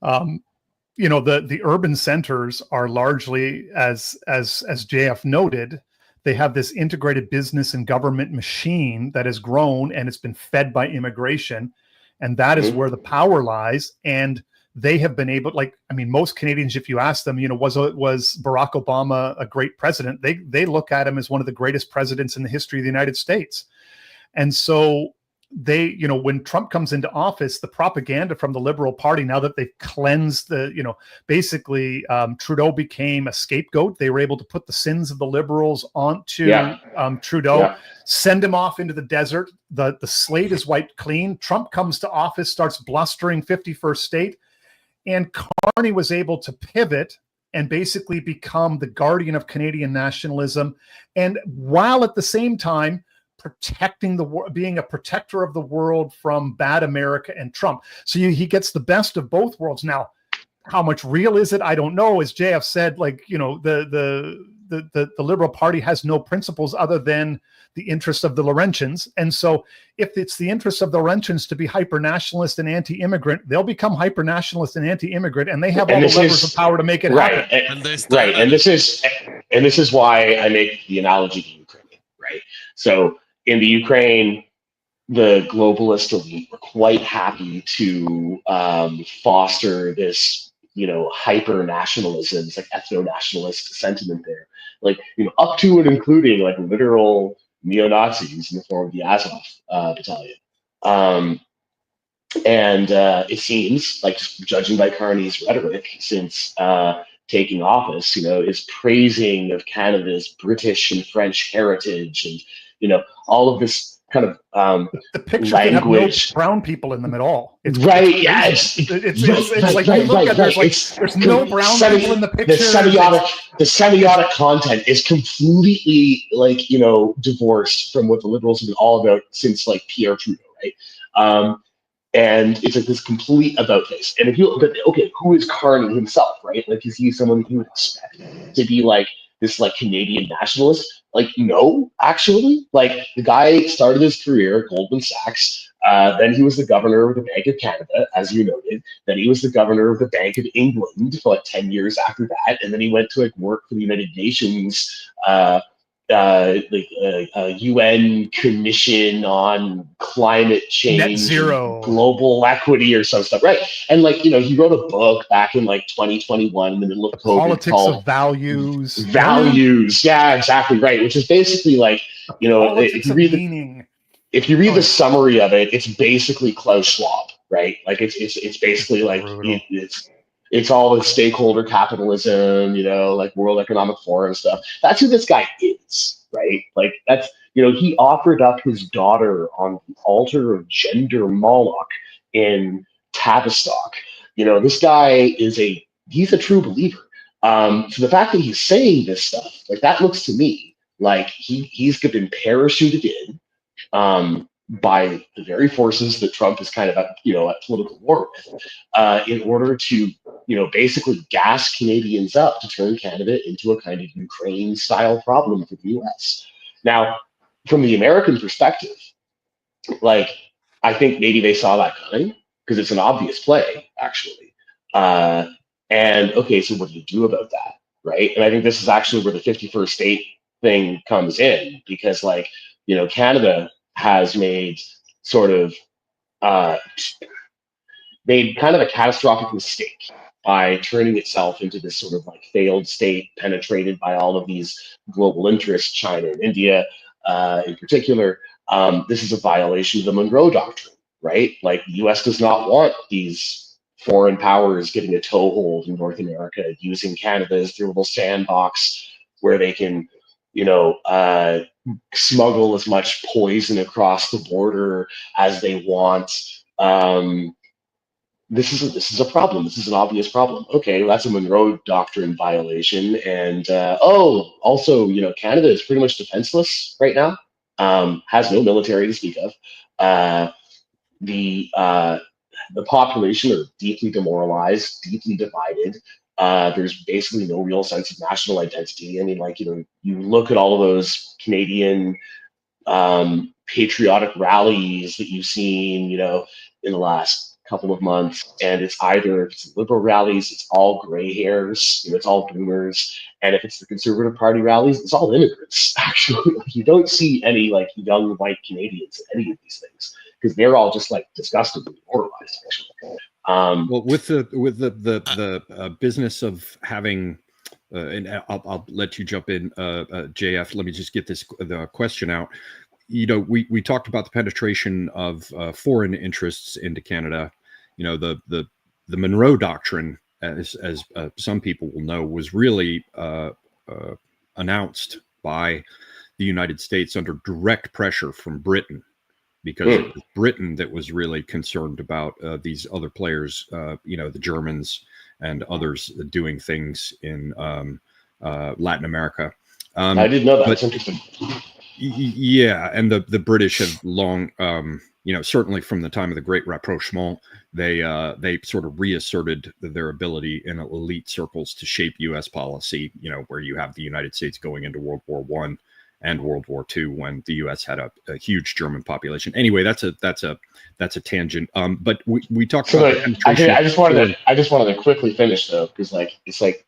the urban centers are largely, as JF noted, they have this integrated business and government machine that has grown, and it's been fed by immigration, and that is where the power lies. And they have been able, most Canadians, if you ask them, was Barack Obama a great president? They look at him as one of the greatest presidents in the history of the United States. And so they, when Trump comes into office, the propaganda from the Liberal Party, now that they've cleansed basically Trudeau became a scapegoat. They were able to put the sins of the Liberals onto Trudeau, send him off into the desert. The slate is wiped clean. Trump comes to office, starts blustering 51st state. And Carney was able to pivot and basically become the guardian of Canadian nationalism. And while at the same time protecting being a protector of the world from bad America and Trump. So he gets the best of both worlds. Now, how much real is it? I don't know. As JF said, the Liberal Party has no principles other than the interest of the Laurentians. And so if it's the interest of the Laurentians to be hyper-nationalist and anti-immigrant, they'll become hyper-nationalist and anti-immigrant, and they have all the levers of power to make it happen. And this is why I make the analogy to Ukraine, right? So in the Ukraine, the globalist elite were quite happy to foster this, hyper nationalism, it's ethno-nationalist sentiment there, up to and including literal neo-Nazis in the form of the Azov battalion. And it seems just judging by Carney's rhetoric since taking office, is praising of Canada's British and French heritage, and all of this kind of the picture can have no language. brown people in them at all. It's Right, crazy. yeah, It's like you look at there's no brown people in the picture. The semiotic content is completely like, you know, divorced from what the liberals have been all about since like Pierre Trudeau, right? And it's like this complete about face. And if you, but okay, who is Carney himself, right? Like, is he someone that you would expect to be like this like Canadian nationalist? Like, no, actually. Like, the guy started his career at Goldman Sachs. Then he was the governor of the Bank of Canada, as you noted. Then he was the governor of the Bank of England for like 10 years after that. And then he went to like work for the United Nations, UN Commission on Climate Change, Net zero, global equity, or some stuff, right? And like, you know, he wrote a book back in like 2021 in the middle of COVID politics called of values. Yeah, exactly right. Which is basically like, you know, politics of meaning. If you read the summary of it, it's basically Klaus Schwab, right? Like it's basically like it's all the stakeholder capitalism, you know, like World Economic Forum stuff. That's who this guy is, right? Like that's, you know, he offered up his daughter on the altar of gender Moloch in Tavistock. You know, this guy he's a true believer. So the fact that he's saying this stuff, like that looks to me like he's been parachuted in by the very forces that Trump is kind of at, you know, at political war with, in order to, you know, basically gas Canadians up to turn Canada into a kind of Ukraine-style problem for the U.S. Now, from the American perspective, like, I think maybe they saw that coming because it's an obvious play, actually. And okay, so what do you do about that, right? And I think this is actually where the 51st state thing comes in, because, like, you know, Canada has made sort of made kind of a catastrophic mistake by turning itself into this sort of like failed state penetrated by all of these global interests, China and India in particular. This is a violation of the Monroe Doctrine, right? Like, the US does not want these foreign powers getting a toehold in North America, using Canada as their little sandbox where they can, you know, smuggle as much poison across the border as they want. This is a problem. This is an obvious problem. Okay, well, that's a Monroe Doctrine violation. And also, you know, Canada is pretty much defenseless right now. Has no military to speak of. The population are deeply demoralized, deeply divided. There's basically no real sense of national identity. I mean, like, you know, you look at all of those Canadian patriotic rallies that you've seen, you know, in the last couple of months, and it's either, if it's liberal rallies, it's all gray hairs, you know, it's all boomers, and if it's the Conservative Party rallies, it's all immigrants. Actually, you don't see any like young white Canadians in any of these things, because they're all just like disgustingly demoralized. Actually, well, with the business of having, and I'll let you jump in, JF. Let me just get the question out. You know, we talked about the penetration of foreign interests into Canada. You know, the Monroe Doctrine, as some people will know, was really announced by the United States under direct pressure from Britain, because it was Britain that was really concerned about these other players, you know, the Germans and others doing things in Latin America. I didn't know that. That's interesting. Yeah, and the British have long, you know, certainly from the time of the Great Rapprochement, they sort of reasserted their ability in elite circles to shape U.S. policy. You know, where you have the United States going into World War I and World War II, when the U.S. had a huge German population. Anyway, that's a tangent. But we talked about. I just wanted to quickly finish though, because like it's like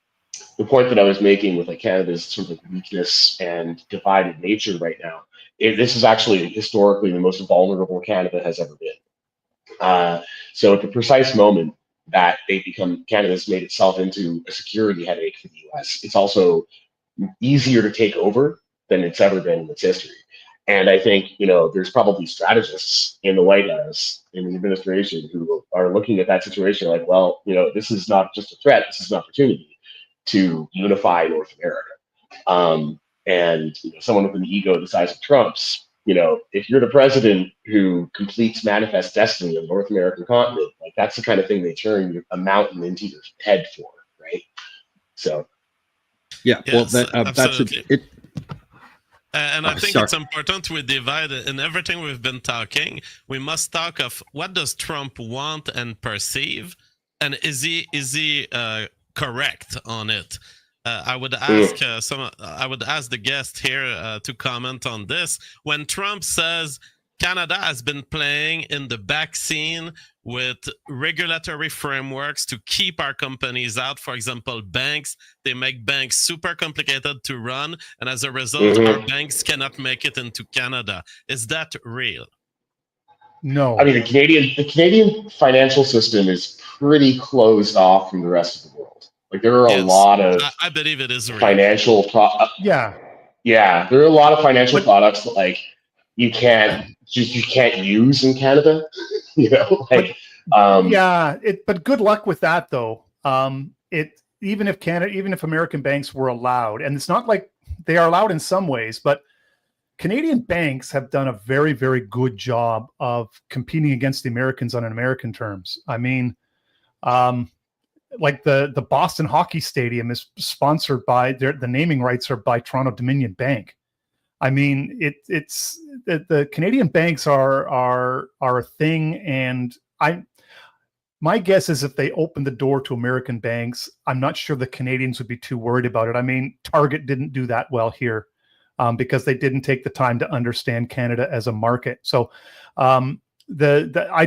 the point that I was making with like Canada's sort of like weakness and divided nature right now. This is actually historically the most vulnerable Canada has ever been. So at the precise moment that Canada's made itself into a security headache for the U.S., it's also easier to take over than it's ever been in its history. And I think, you know, there's probably strategists in the White House, in the administration, who are looking at that situation like, well, you know, this is not just a threat, this is an opportunity to unify North America. And you know, someone with an ego the size of Trump's, if you're the president who completes manifest destiny of the North American continent, like that's the kind of thing they turn a mountain into your head for, right? So, yeah, Yes, well, that's absolutely. it. And I think Sorry. it's important we divide it. In everything we've been talking, we must talk of what does Trump want and perceive, and is he correct on it? I would ask I would ask the guest here to comment on this. When Trump says Canada has been playing in the back scene with regulatory frameworks to keep our companies out. For example, banks, they make banks super complicated to run, and as a result, our banks cannot make it into Canada. Is that real? No. I mean, the Canadian financial system is pretty closed off from the rest of the world. Like there are a lot of I believe it is real. financial Yeah. there are a lot of financial products that like you can't use in Canada. But good luck with that though. Even if American banks were allowed, and it's not like they are allowed in some ways, but Canadian banks have done a very, very good job of competing against the Americans on American terms. I mean, like the Boston Hockey Stadium is sponsored by the naming rights are by Toronto Dominion Bank. I mean, it's the Canadian banks are a thing, and my guess is if they opened the door to American banks, I'm not sure the Canadians would be too worried about it. I mean, Target didn't do that well here because they didn't take the time to understand Canada as a market. So I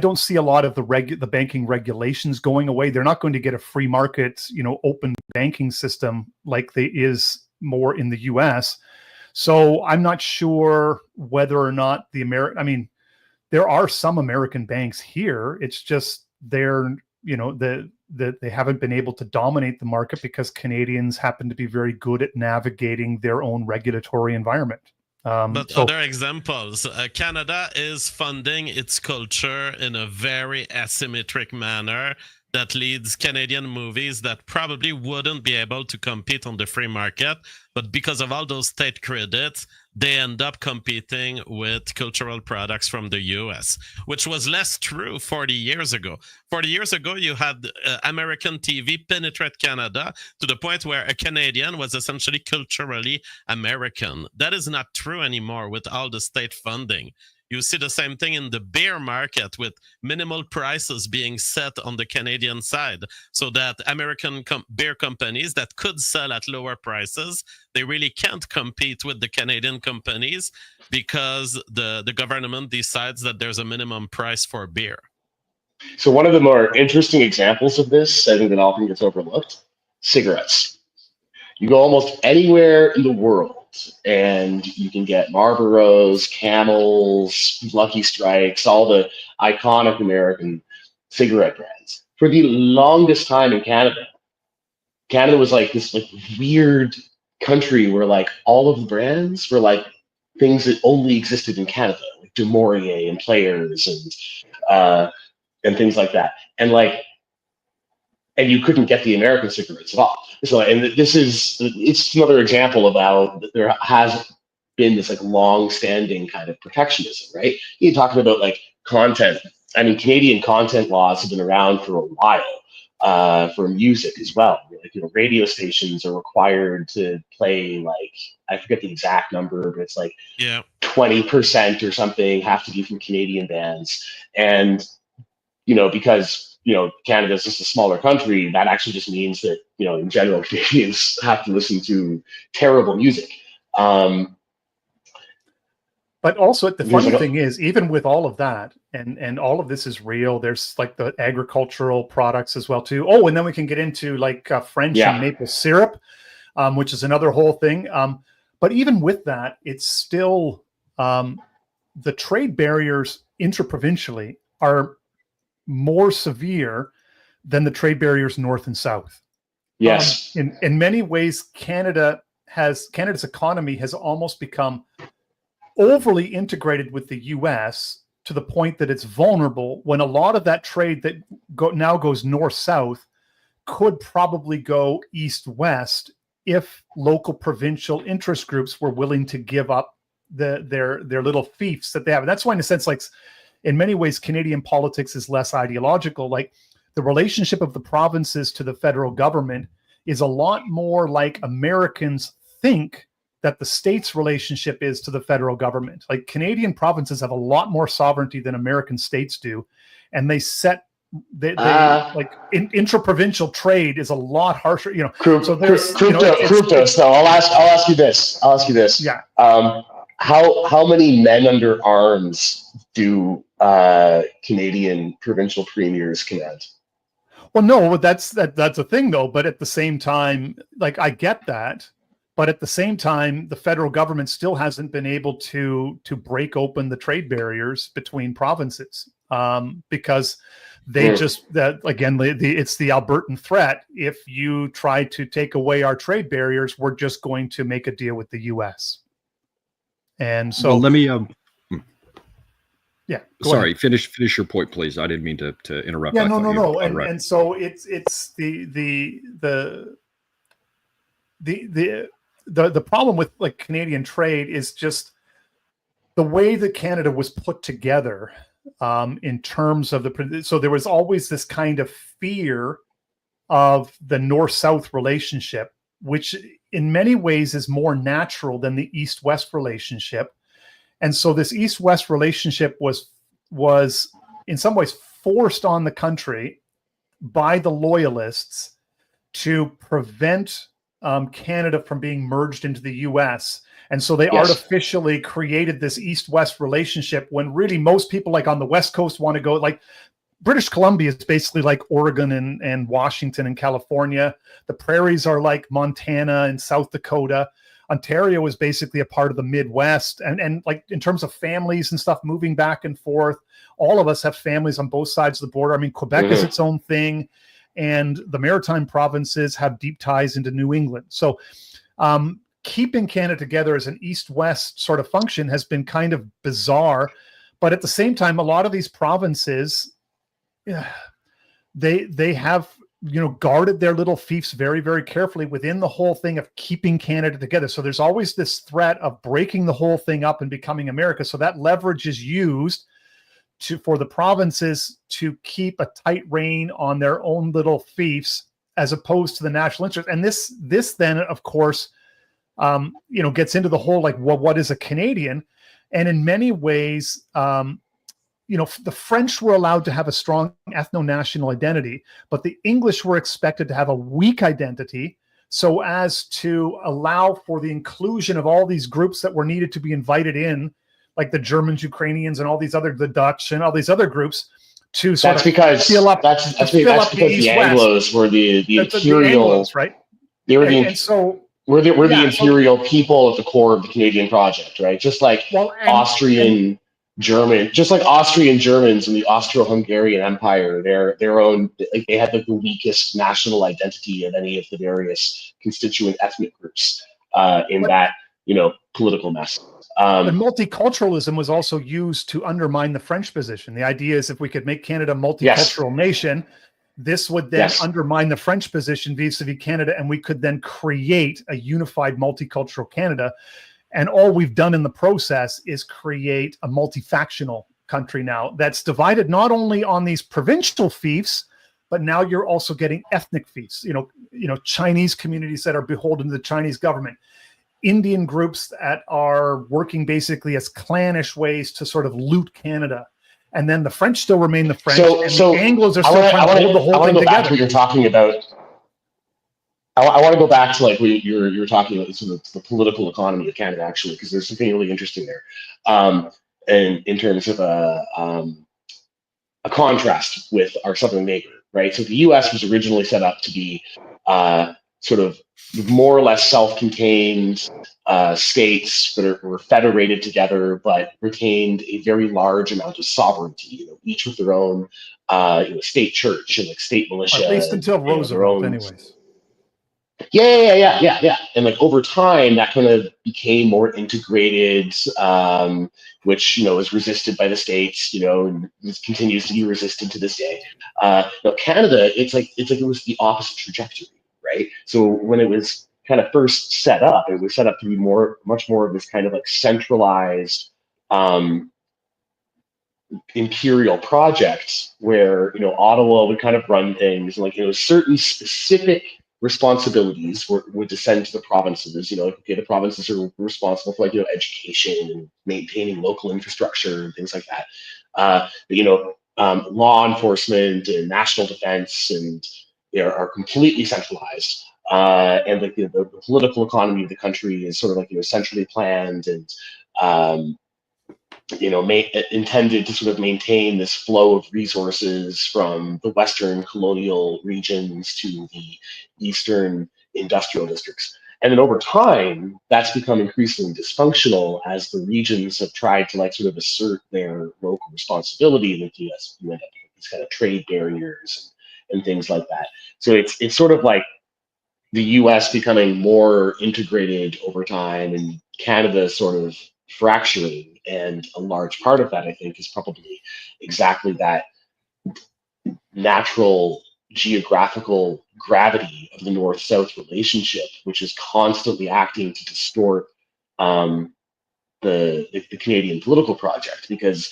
don't see a lot of the banking regulations going away. They're not going to get a free market, open banking system like there is more in the U.S. So I'm not sure whether or not there are some American banks here. It's just they haven't been able to dominate the market because Canadians happen to be very good at navigating their own regulatory environment. Other examples, Canada is funding its culture in a very asymmetric manner that leads Canadian movies that probably wouldn't be able to compete on the free market. But because of all those state credits, they end up competing with cultural products from the US, which was less true 40 years ago. 40 years ago, you had American TV penetrate Canada to the point where a Canadian was essentially culturally American. That is not true anymore with all the state funding. You see the same thing in the beer market with minimal prices being set on the Canadian side so that American beer companies that could sell at lower prices, they really can't compete with the Canadian companies because the government decides that there's a minimum price for beer. So one of the more interesting examples of this, I think that often gets overlooked, cigarettes. You go almost anywhere in the world and you can get Marlboros, Camels, Lucky Strikes, all the iconic American cigarette brands. For the longest time in Canada was like this like weird country where like all of the brands were like things that only existed in Canada, like Du Maurier and Players and things like that. And you couldn't get the American cigarettes at all. So, and it's another example about there has been this like long-standing kind of protectionism, right? You're talking about like content. I mean, Canadian content laws have been around for a while for music as well. Like, radio stations are required to play like, I forget the exact number, but it's like 20% or something have to be from Canadian bands. And, because Canada's just a smaller country, that actually just means that, in general, Canadians have to listen to terrible music. But also, the funny thing is, even with all of that, and all of this is real, there's like the agricultural products as well, too. Oh, and then we can get into like French and maple syrup, which is another whole thing. But even with that, it's still the trade barriers intraprovincially are more severe than the trade barriers north and south. Yes. In many ways, Canada's economy has almost become overly integrated with the US to the point that it's vulnerable when a lot of that trade that now goes north-south could probably go east-west if local provincial interest groups were willing to give up their little fiefs that they have. And that's why, in a sense, like in many ways, Canadian politics is less ideological. Like the relationship of the provinces to the federal government is a lot more like Americans think that the state's relationship is to the federal government. Like Canadian provinces have a lot more sovereignty than American states do, and they set like intra-provincial trade is a lot harsher. You know, so there's crypto. So I'll ask you this. Yeah. How many men under arms do Canadian provincial premiers command? Well, no, that's a thing though. But at the same time, like I get that, but at the same time, the federal government still hasn't been able to break open the trade barriers between provinces because they just it's the Albertan threat. If you try to take away our trade barriers, we're just going to make a deal with the U.S. And so let me yeah. Sorry, finish your point, please. I didn't mean to interrupt. Yeah, no. And so it's the problem with like Canadian trade is just the way that Canada was put together in terms of so there was always this kind of fear of the North-South relationship, which in many ways is more natural than the East-West relationship. And so this East-West relationship was in some ways forced on the country by the Loyalists to prevent Canada from being merged into the U.S. And so they artificially created this East-West relationship when really most people like on the West Coast want to go, like British Columbia is basically like Oregon and Washington and California. The prairies are like Montana and South Dakota. Ontario is basically a part of the Midwest. And like in terms of families and stuff moving back and forth, all of us have families on both sides of the border. I mean, Quebec is its own thing. And the Maritime provinces have deep ties into New England. So keeping Canada together as an East-West sort of function has been kind of bizarre. But at the same time, a lot of these provinces, they have, guarded their little fiefs very, very carefully within the whole thing of keeping Canada together. So there's always this threat of breaking the whole thing up and becoming America. So that leverage is used for the provinces to keep a tight rein on their own little fiefs as opposed to the national interest. And this then, of course, gets into the whole, like, well, what is a Canadian? And in many ways, the French were allowed to have a strong ethno-national identity, but the English were expected to have a weak identity so as to allow for the inclusion of all these groups that were needed to be invited in, like the Germans, Ukrainians, and all these the Dutch and all these other groups to sort of fill up. That's because the Anglos were the imperial, right? They were we're the imperial people at the core of the Canadian project, right? Just like Austrian Germans in the Austro-Hungarian Empire, their own, like they had the weakest national identity of any of the various constituent ethnic groups in that political mess. But multiculturalism was also used to undermine the French position. The idea is if we could make Canada a multicultural nation, this would then undermine the French position vis-a-vis Canada, and we could then create a unified multicultural Canada. And all we've done in the process is create a multifactional country now that's divided not only on these provincial fiefs, but now you're also getting ethnic fiefs. Chinese communities that are beholden to the Chinese government, Indian groups that are working basically as clannish ways to sort of loot Canada. And then the French still remain the French, the Anglos are still trying to hold the whole thing together. Back to what you're talking about. I want to go back to like you're talking about sort of the political economy of Canada, actually, because there's something really interesting there, and in terms of a contrast with our southern neighbor, right? So the U.S. was originally set up to be sort of more or less self-contained states that were federated together, but retained a very large amount of sovereignty. Each with their own state church and like state militia. At least until Roosevelt, anyways. Yeah. And like over time, that kind of became more integrated, which is resisted by the states, and continues to be resisted to this day. Canada, it's like it was the opposite trajectory, right? So when it was kind of first set up. It was set up to be much more of this kind of like centralized imperial project where, Ottawa would kind of run things, and like, certain specific responsibilities would descend to the provinces. Like, okay, the provinces are responsible for, like, education and maintaining local infrastructure and things like that. Law enforcement and national defense and are completely centralized. And like the political economy of the country is sort of like centrally planned and intended to sort of maintain this flow of resources from the Western colonial regions to the Eastern industrial districts. And then over time, that's become increasingly dysfunctional as the regions have tried to like sort of assert their local responsibility. And you end up with these kind of trade barriers and things like that. So it's sort of like the US becoming more integrated over time and Canada sort of fracturing. And a large part of that, I think, is probably exactly that natural geographical gravity of the North-South relationship, which is constantly acting to distort the Canadian political project. Because,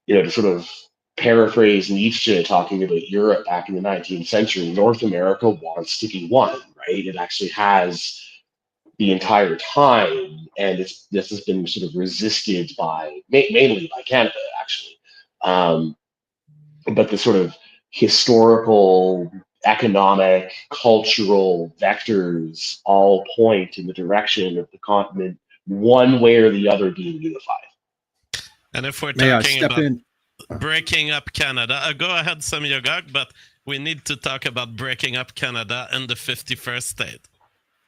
to sort of paraphrase Nietzsche talking about Europe back in the 19th century, North America wants to be one, right? It actually has the entire time, and this has been sort of resisted by mainly by Canada, actually. But the sort of historical, economic, cultural vectors all point in the direction of the continent, one way or the other being unified. And if we're May I talking step about in? breaking up Canada, go ahead, Samyogak, but we need to talk about breaking up Canada and the 51st state.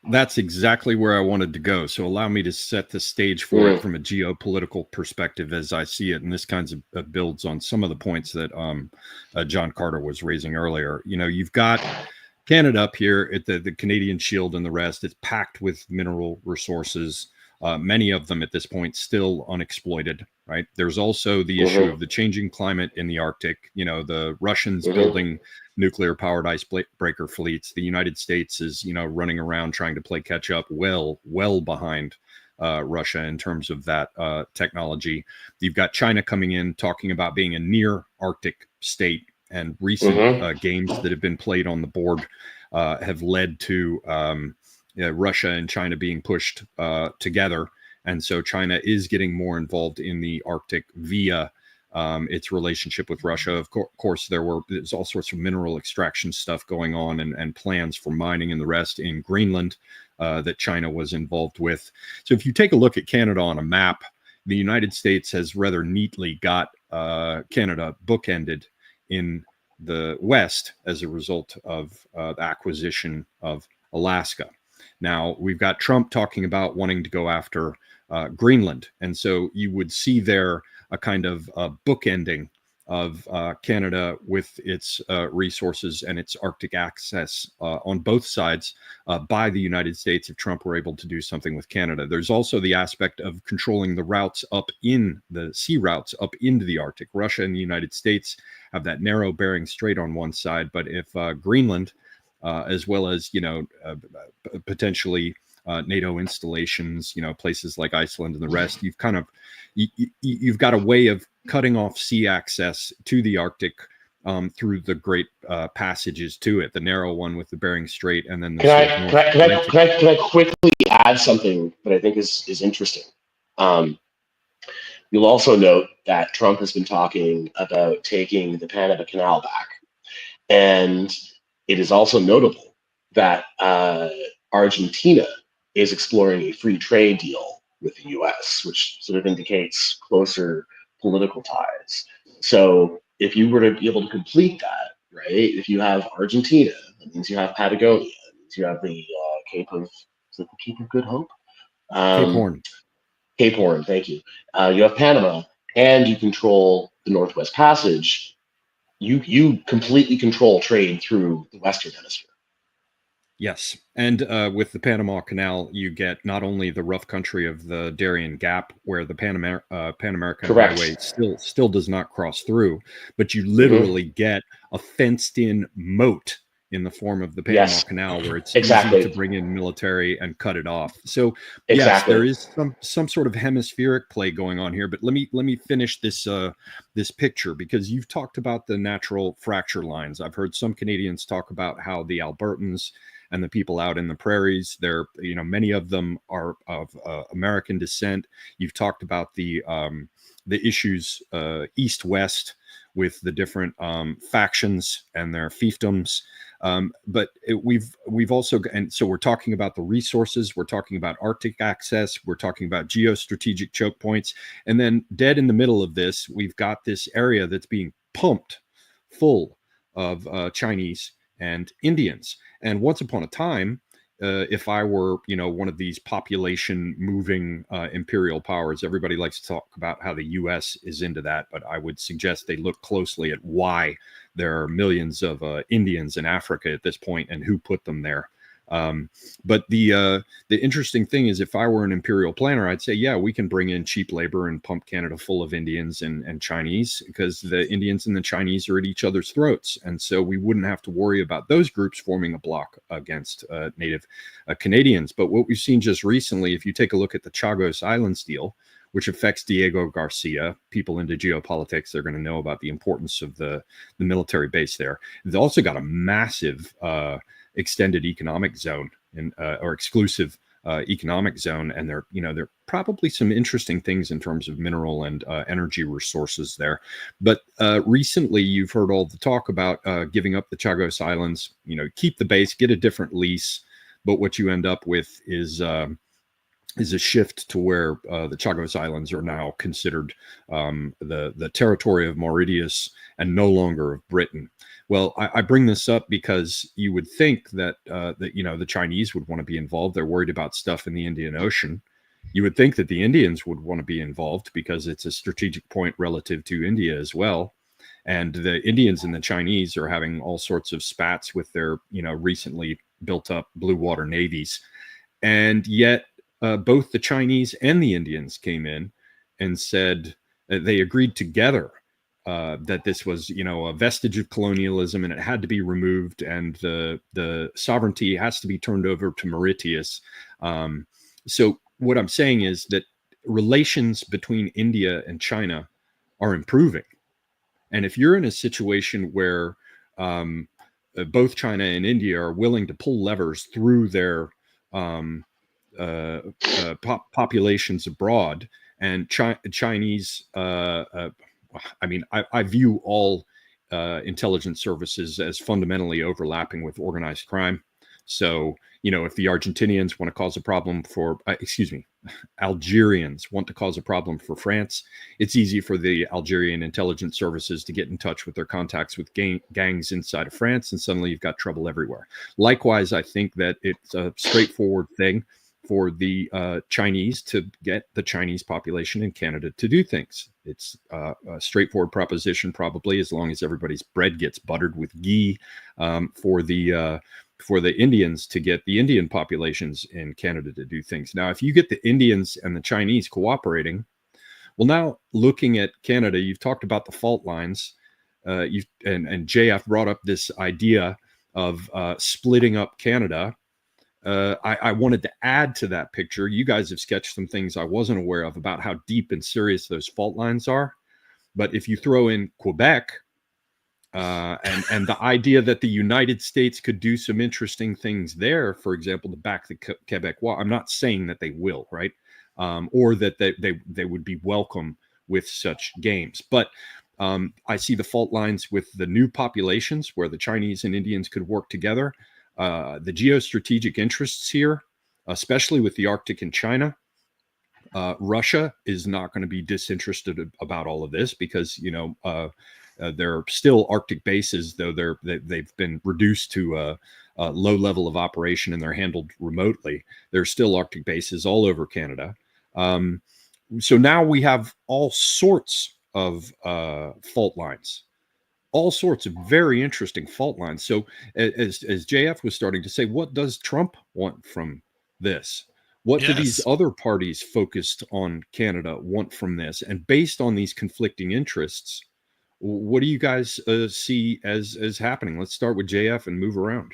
That's exactly where I wanted to go. So allow me to set the stage for it from a geopolitical perspective as I see it. And this kind of builds on some of the points that John Carter was raising earlier. You've got Canada up here at the Canadian Shield and the rest. It's packed with mineral resources, many of them at this point still unexploited, right? There's also the issue of the changing climate in the Arctic. The Russians building nuclear-powered icebreaker fleets. The United States is, running around trying to play catch-up well behind Russia in terms of that technology. You've got China coming in, talking about being a near Arctic state, and recent games that have been played on the board have led to Russia and China being pushed together. And so China is getting more involved in the Arctic via its relationship with Russia. Of course, there's all sorts of mineral extraction stuff going on and plans for mining and the rest in Greenland that China was involved with. So if you take a look at Canada on a map, the United States has rather neatly got Canada bookended in the west as a result of the acquisition of Alaska. Now, we've got Trump talking about wanting to go after Greenland. And so you would see there a kind of bookending of Canada with its resources and its Arctic access on both sides by the United States if Trump were able to do something with Canada. There's also the aspect of controlling the routes up in the sea routes up into the Arctic. Russia and the United States have that narrow Bering Strait on one side, but if Greenland, as well as, potentially NATO installations, places like Iceland and the rest, you've got a way of cutting off sea access to the Arctic through the great passages to it, the narrow one with the Bering Strait, and then the Can I quickly add something that I think is interesting? You'll also note that Trump has been talking about taking the Panama Canal back, and it is also notable that Argentina is exploring a free trade deal with the U.S., which sort of indicates closer political ties. So if you were to be able to complete that, right, if you have Argentina, that means you have Patagonia, that means you have the Cape of Good Hope? Cape Horn. Cape Horn, thank you. You have Panama, and you control the Northwest Passage. You completely control trade through the Western Hemisphere. Yes, and with the Panama Canal, you get not only the rough country of the Darien Gap, where the Pan American Highway still does not cross through, but you literally get a fenced-in moat in the form of the Panama Yes. Canal, where it's Exactly. easy to bring in military and cut it off. So yes, Exactly. there is some sort of hemispheric play going on here. But let me finish this this picture, because you've talked about the natural fracture lines. I've heard some Canadians talk about how the Albertans and the people out in the prairies, they're, you know, many of them are of American descent. You've talked about the issues east-west with the different factions and their fiefdoms. But we've also, and so we're talking about the resources, we're talking about Arctic access, we're talking about geostrategic choke points, and then dead in the middle of this, we've got this area that's being pumped full of Chinese and Indians. And once upon a time, if I were, you know, one of these population moving imperial powers, everybody likes to talk about how the U.S. is into that, but I would suggest they look closely at why there are millions of Indians in Africa at this point and who put them there. But the interesting thing is, if I were an imperial planner, I'd say, yeah, we can bring in cheap labor and pump Canada full of Indians and Chinese, because the Indians and the Chinese are at each other's throats. And so we wouldn't have to worry about those groups forming a block against native Canadians. But what we've seen just recently, if you take a look at the Chagos Islands deal, which affects Diego Garcia, people into geopolitics, they're going to know about the importance of the military base there. They've also got a massive extended economic zone or exclusive economic zone, and there are probably some interesting things in terms of mineral and energy resources there. But recently, you've heard all the talk about giving up the Chagos Islands. You know, keep the base, get a different lease, but what you end up with is a shift to where the Chagos Islands are now considered the territory of Mauritius and no longer of Britain. Well, I bring this up because you would think that the Chinese would want to be involved. They're worried about stuff in the Indian Ocean. You would think that the Indians would want to be involved because it's a strategic point relative to India as well. And the Indians and the Chinese are having all sorts of spats with their, recently built up blue water navies. And yet both the Chinese and the Indians came in and said they agreed together that this was, a vestige of colonialism and it had to be removed, and the sovereignty has to be turned over to Mauritius. So what I'm saying is that relations between India and China are improving. And if you're in a situation where both China and India are willing to pull levers through their populations abroad, and Chinese, I view all intelligence services as fundamentally overlapping with organized crime. So, if the Argentinians want to cause a problem for, Algerians want to cause a problem for France, it's easy for the Algerian intelligence services to get in touch with their contacts with gangs inside of France, and suddenly you've got trouble everywhere. Likewise, I think that it's a straightforward thing for the Chinese to get the Chinese population in Canada to do things. It's a straightforward proposition, probably, as long as everybody's bread gets buttered with ghee, for the Indians to get the Indian populations in Canada to do things. Now, if you get the Indians and the Chinese cooperating, well, now looking at Canada, you've talked about the fault lines. And JF brought up this idea of splitting up Canada. I wanted to add to that picture. You guys have sketched some things I wasn't aware of about how deep and serious those fault lines are. But if you throw in Quebec, and the idea that the United States could do some interesting things there, for example, to back the Quebecois, I'm not saying that they will, right? Or that they would be welcome with such games. But I see the fault lines with the new populations where the Chinese and Indians could work together. The geostrategic interests here, especially with the Arctic and China. Russia is not going to be disinterested about all of this because, they're still Arctic bases, though they've been reduced to a low level of operation and they're handled remotely. There's still Arctic bases all over Canada. So now we have all sorts of fault lines. All sorts of very interesting fault lines. So as JF was starting to say, what does Trump want from this? What do these other parties focused on Canada want from this? And based on these conflicting interests, What do you guys see as happening? Let's start with JF and move around.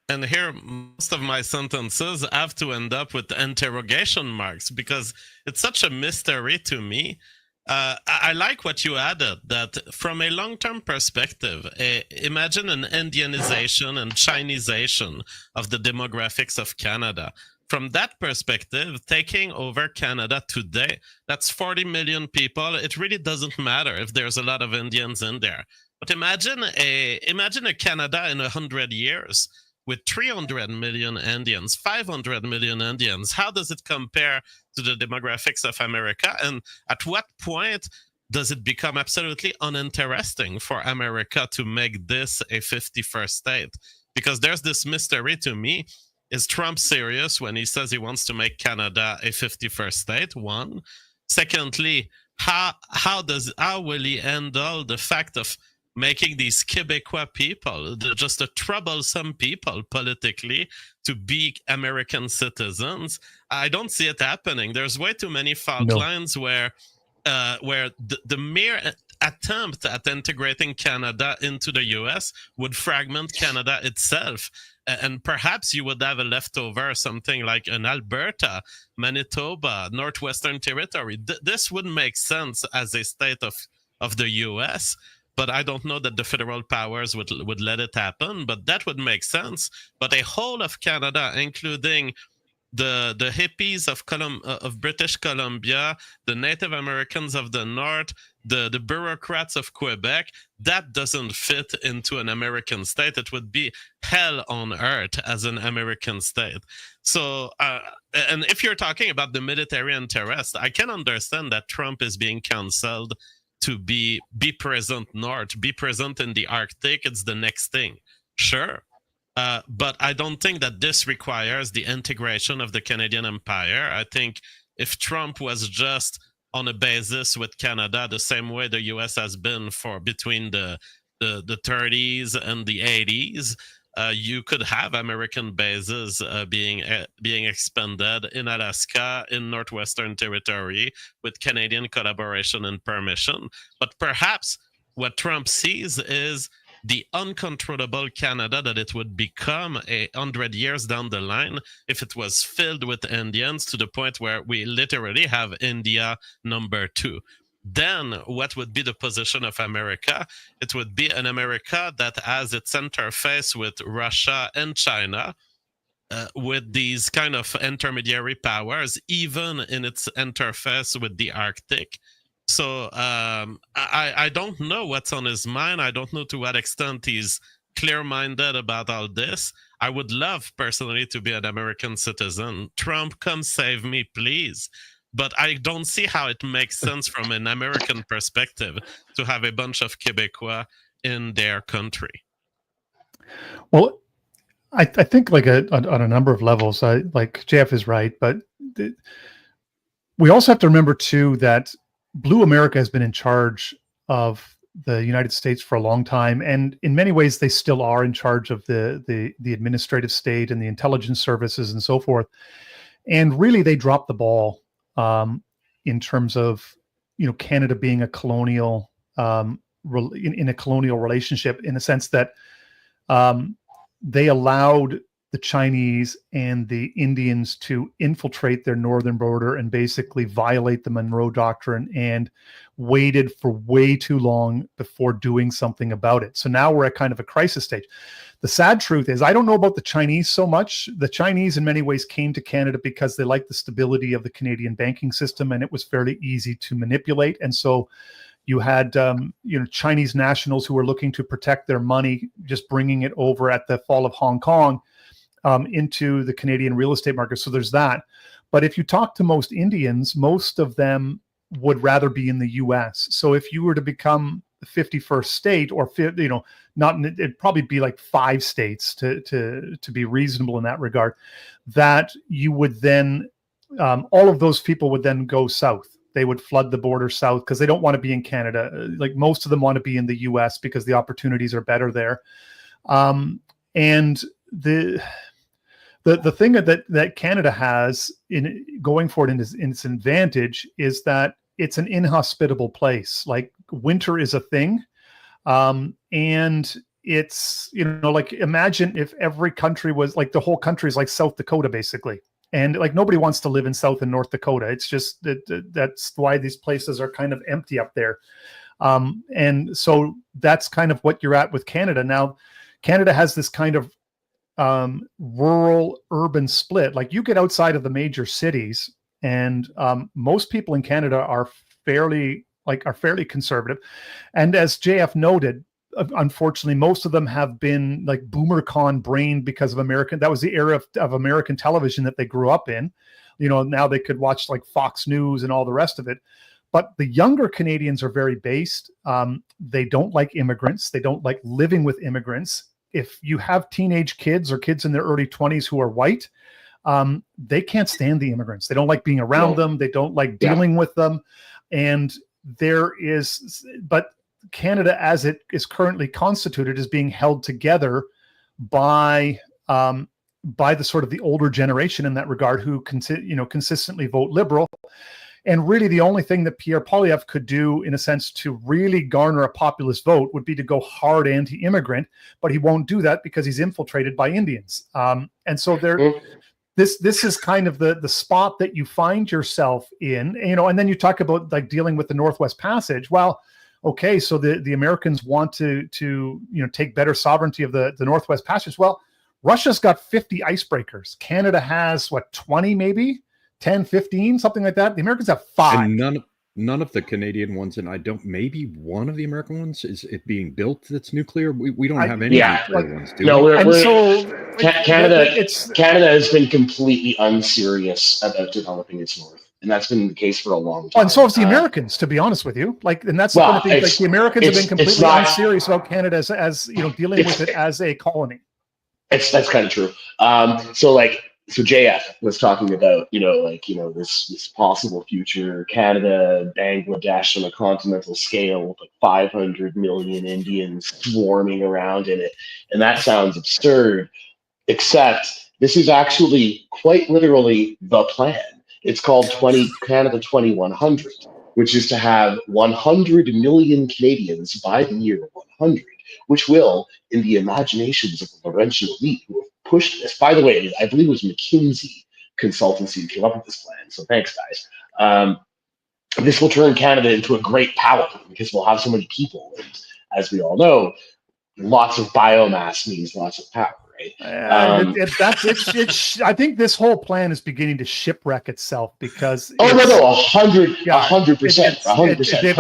And here, most of my sentences have to end up with interrogation marks because it's such a mystery to me. I like what you added, that from a long-term perspective, imagine an Indianization and Chinesation of the demographics of Canada. From that perspective, taking over Canada today, that's 40 million people. It really doesn't matter if there's a lot of Indians in there. But imagine a Canada in 100 years with 300 million Indians, 500 million Indians. How does it compare to the demographics of America? And at what point does it become absolutely uninteresting for America to make this a 51st state? Because there's this mystery to me. Is Trump serious when he says he wants to make Canada a 51st state? One. Secondly, how will he handle the fact of making these Quebecois people, just a troublesome people politically, to be American citizens? I don't see it happening. There's way too many fault lines where the mere attempt at integrating Canada into the US would fragment Canada itself. And perhaps you would have a leftover, something like an Alberta, Manitoba, Northwestern Territory. This would make sense as a state of the US, but I don't know that the federal powers would let it happen, but that would make sense. But a whole of Canada, including the hippies of British Columbia, the Native Americans of the North, the bureaucrats of Quebec, that doesn't fit into an American state. It would be hell on earth as an American state. So, and if you're talking about the military interest, I can understand that Trump is being canceled to be present north, be present in the Arctic. It's the next thing. Sure. But I don't think that this requires the integration of the Canadian Empire. I think if Trump was just on a basis with Canada, the same way the US has been for between the 30s and the 80s, you could have American bases being expanded in Alaska, in Northwestern Territory, with Canadian collaboration and permission. But perhaps what Trump sees is the uncontrollable Canada that it would become 100 years down the line if it was filled with Indians to the point where we literally have India #2. Then what would be the position of America? It would be an America that has its interface with Russia and China, with these kind of intermediary powers, even in its interface with the Arctic. So I don't know what's on his mind. I don't know to what extent he's clear-minded about all this. I would love personally to be an American citizen. Trump, come save me, please. But I don't see how it makes sense from an American perspective to have a bunch of Quebecois in their country. Well, I think like on a number of levels, like JF is right, but we also have to remember too that Blue America has been in charge of the United States for a long time, and in many ways they still are in charge of the administrative state and the intelligence services and so forth. And really, they dropped the ball in terms of Canada being a colonial in a colonial relationship, in the sense that they allowed the Chinese and the Indians to infiltrate their northern border and basically violate the Monroe Doctrine, and waited for way too long before doing something about it. So now we're at kind of a crisis stage. The sad truth is, I don't know about the Chinese so much. The Chinese in many ways came to Canada because they liked the stability of the Canadian banking system, and it was fairly easy to manipulate. And so you had Chinese nationals who were looking to protect their money, just bringing it over at the fall of Hong Kong into the Canadian real estate market. So there's that. But if you talk to most Indians, most of them would rather be in the U.S. So if you were to become the 51st state, or it'd probably be like 5 states to be reasonable in that regard, that you would then all of those people would then go south. They would flood the border south because they don't want to be in Canada. Like most of them want to be in the U.S. because the opportunities are better there. And the thing that Canada has in going forward in its advantage is that it's an inhospitable place. Like winter is a thing. And it's, like, imagine if every country was like, the whole country is like South Dakota, basically. And like, nobody wants to live in South and North Dakota. It's just that's why these places are kind of empty up there. And so that's kind of what you're at with Canada. Now, Canada has this kind of rural urban split. Like, you get outside of the major cities, and most people in Canada are fairly conservative. And as JF noted, unfortunately, most of them have been like boomer-con brained because of American. That was the era of American television that they grew up in. Now they could watch like Fox News and all the rest of it. But the younger Canadians are very based. They don't like immigrants. They don't like living with immigrants. If you have teenage kids or kids in their early 20s who are white, they can't stand the immigrants. They don't like being around them. They don't like dealing with them. And but Canada, as it is currently constituted, is being held together by the sort of the older generation in that regard, who consistently vote Liberal. And really, the only thing that Pierre Poilievre could do, in a sense, to really garner a populist vote would be to go hard anti-immigrant, but he won't do that because he's infiltrated by Indians. And so this is kind of the spot that you find yourself in, and then you talk about like dealing with the Northwest Passage. Well, okay, so the Americans want to take better sovereignty of the Northwest Passage. Well, Russia's got 50 icebreakers. Canada has 20 maybe? 10, 15, something like that. The Americans have 5. And none of the Canadian ones, and maybe one of the American ones is it being built that's nuclear. We don't have any nuclear ones, do we? Canada has been completely unserious about developing its north, and that's been the case for a long time. And so have the Americans, to be honest with you. And that's the kind of thing. Like, the Americans have been completely unserious about Canada as dealing with it as a colony. That's kind of true. So JF was talking about, this possible future Canada, Bangladesh on a continental scale with like 500 million Indians swarming around in it. And that sounds absurd, except this is actually quite literally the plan. It's called Canada 2100, which is to have 100 million Canadians by the year 100, which will, in the imaginations of the Laurentian Elite, who have pushed this. By the way, I believe it was McKinsey consultancy who came up with this plan. So thanks, guys. This will turn Canada into a great power because we'll have so many people. And as we all know, lots of biomass means lots of power, right? I think this whole plan is beginning to shipwreck itself because 100%. 100%. I think they've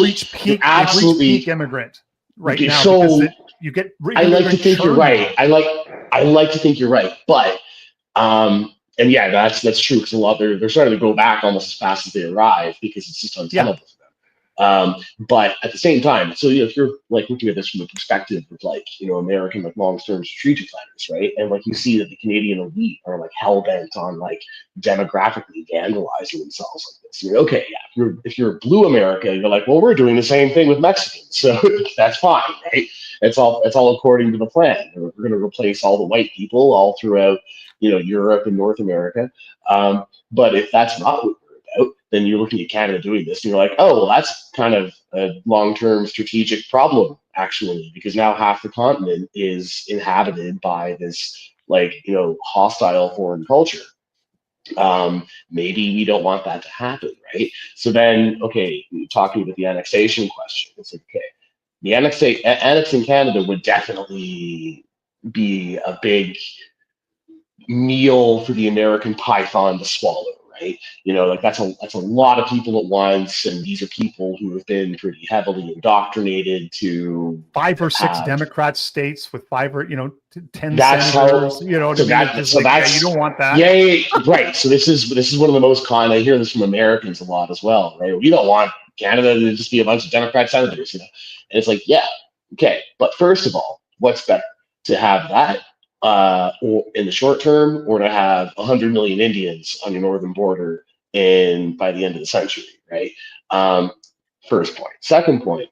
reached peak immigrant right now. So you get. I like to think you're right. I like to think you're right, but and yeah, that's true because a lot they're starting to go back almost as fast as they arrive because it's just untenable for them. But at the same time, so if you're like looking at this from the perspective of American long-term strategic planners, right? And you see that the Canadian elite are hell bent on demographically vandalizing themselves like this. Okay, yeah, if you're blue America, you're like, well, we're doing the same thing with Mexicans, so that's fine, right? It's all according to the plan. We're going to replace all the white people all throughout, Europe and North America. But if that's not what we're about, then you're looking at Canada doing this, and you're like, oh, well, that's kind of a long-term strategic problem, actually, because now half the continent is inhabited by this, hostile foreign culture. Maybe we don't want that to happen, right? So then, okay, talking about the annexation question, it's okay. The annexing Canada would definitely be a big meal for the American python to swallow, right? That's a lot of people at once, and these are people who have been pretty heavily indoctrinated to 5 or 6 Democrat states with 5 or 10 that's senators. That's you don't want that. Yeah, right. So this is one of the most common. I hear this from Americans a lot as well, right? We don't want Canada to just be a bunch of Democrat senators, And it's like, yeah, okay. But first of all, what's better, to have that or in the short term, or to have 100 million Indians on your northern border by the end of the century, right? First point. Second point,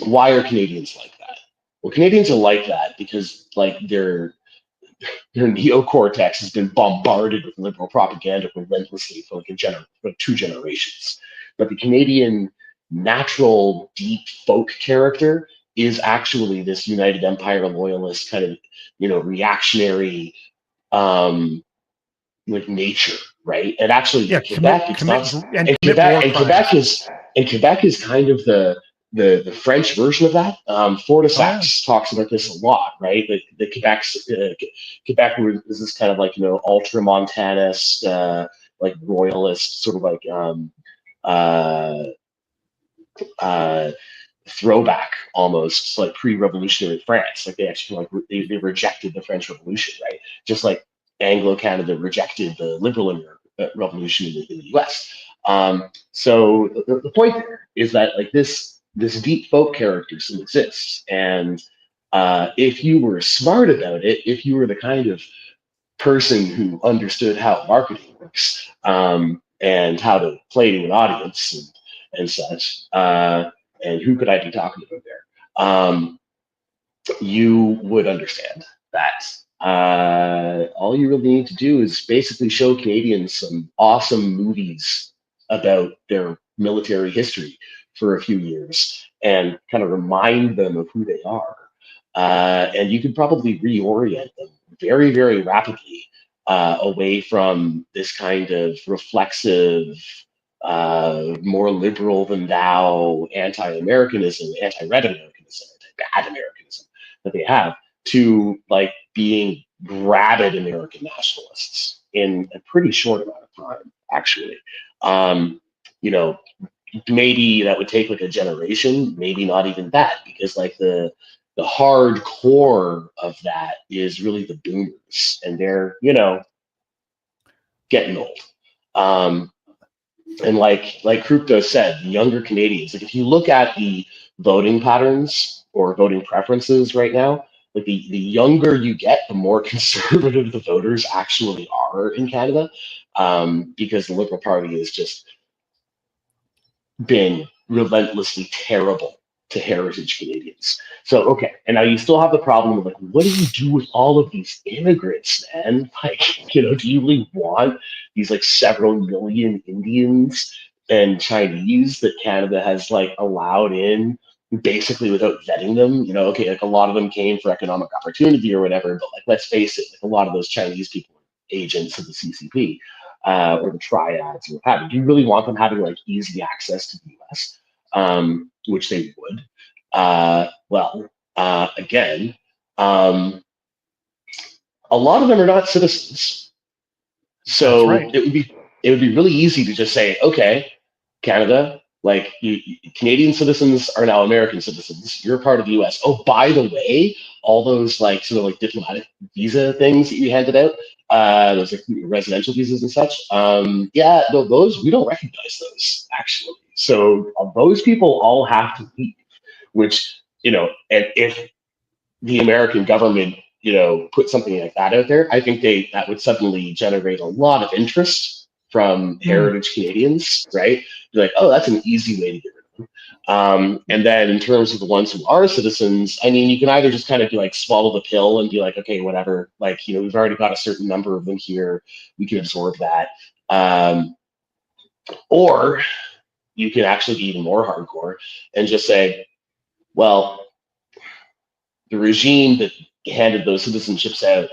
why are Canadians like that? Well, Canadians are like that because their neocortex has been bombarded with liberal propaganda relentlessly for 2 generations. But the Canadian natural deep folk character is actually this United Empire loyalist kind of, reactionary like nature, right? And actually, Quebec, it's not, and Quebec is kind of the French version of that. Fortissac talks about this a lot, right? The Quebec is this kind of like ultramontanist, like royalist, sort of like throwback almost, like pre-revolutionary France. Like they actually they rejected the French Revolution, right? Just like Anglo-Canada rejected the liberal revolution in the U.S. So the point there is that like this deep folk character still exists, and if you were smart about it, if you were the kind of person who understood how marketing works, and how to play to an audience and such, and who could I be talking about there? You would understand that all you really need to do is basically show Canadians some awesome movies about their military history for a few years and kind of remind them of who they are. And you could probably reorient them very, very rapidly away from this kind of reflexive, more liberal than thou anti-Americanism, anti-red Americanism, anti-bad Americanism that they have, to like being rabid American nationalists in a pretty short amount of time, actually. Maybe that would take like a generation, maybe not even that, because like the hard core of that is really the boomers, and they're getting old. And like Crypto said, the younger Canadians, like if you look at the voting patterns or voting preferences right now, like the younger you get, the more conservative the voters actually are in Canada, because the Liberal Party has just been relentlessly terrible to heritage Canadians. So, okay, and now you still have the problem of like, what do you do with all of these immigrants, man? Like, do you really want these like several million Indians and Chinese that Canada has like allowed in basically without vetting them? Okay, like a lot of them came for economic opportunity or whatever, but like, let's face it, like a lot of those Chinese people are agents of the CCP. Or the triads or what have you. Do you really want them having like easy access to the US? Which they would. Again, a lot of them are not citizens. So right. it would be really easy to just say, okay, Canada, like Canadian citizens are now American citizens. You're part of the US. Oh, by the way, all those like sort of like diplomatic visa things that you handed out, those like residential visas and such. Those we don't recognize those actually. So those people all have to leave. Which and if the American government put something like that out there, I think that would suddenly generate a lot of interest from heritage Canadians, right? Be like, oh, that's an easy way to get rid of them. And then in terms of the ones who are citizens, I mean, you can either just kind of be like swallow the pill and be like, okay, whatever. Like, we've already got a certain number of them here. We can absorb that. Or you can actually be even more hardcore and just say, well, the regime that handed those citizenships out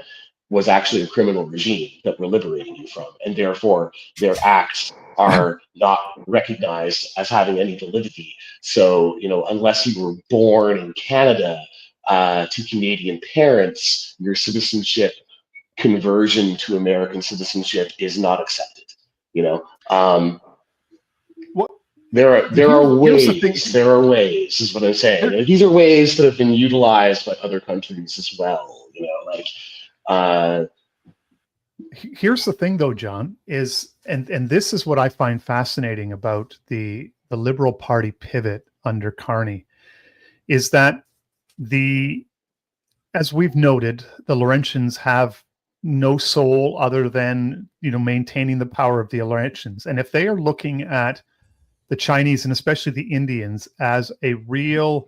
was actually a criminal regime that we're liberating you from, and therefore their acts are not recognized as having any validity. So, unless you were born in Canada to Canadian parents, your citizenship conversion to American citizenship is not accepted. There are ways. There are ways, is what I'm saying. These are ways that have been utilized by other countries as well. Here's the thing, though, John, is and this is what I find fascinating about the Liberal Party pivot under Carney, is that as we've noted, the Laurentians have no soul other than maintaining the power of the Laurentians, and if they are looking at the Chinese and especially the Indians as a real,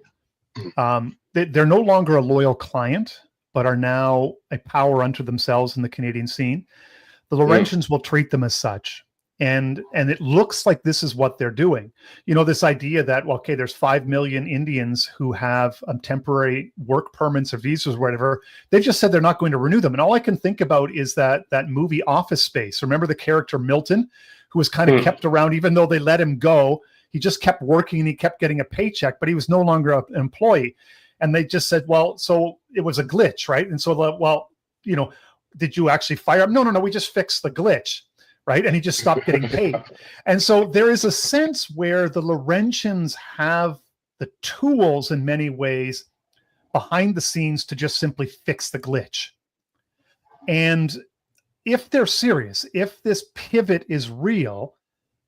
they're no longer a loyal client, but are now a power unto themselves in the Canadian scene. The Laurentians will treat them as such. And it looks like this is what they're doing. This idea that, well, okay, there's 5 million Indians who have temporary work permits or visas or whatever. They've just said they're not going to renew them. And all I can think about is that movie Office Space. Remember the character Milton, who was kind of kept around, even though they let him go. He just kept working and he kept getting a paycheck, but he was no longer an employee. And they just said, well, so it was a glitch, right? And so, well, did you actually fire him? No, we just fixed the glitch. Right. And he just stopped getting paid. And so there is a sense where the Laurentians have the tools in many ways behind the scenes to just simply fix the glitch. And if they're serious, if this pivot is real,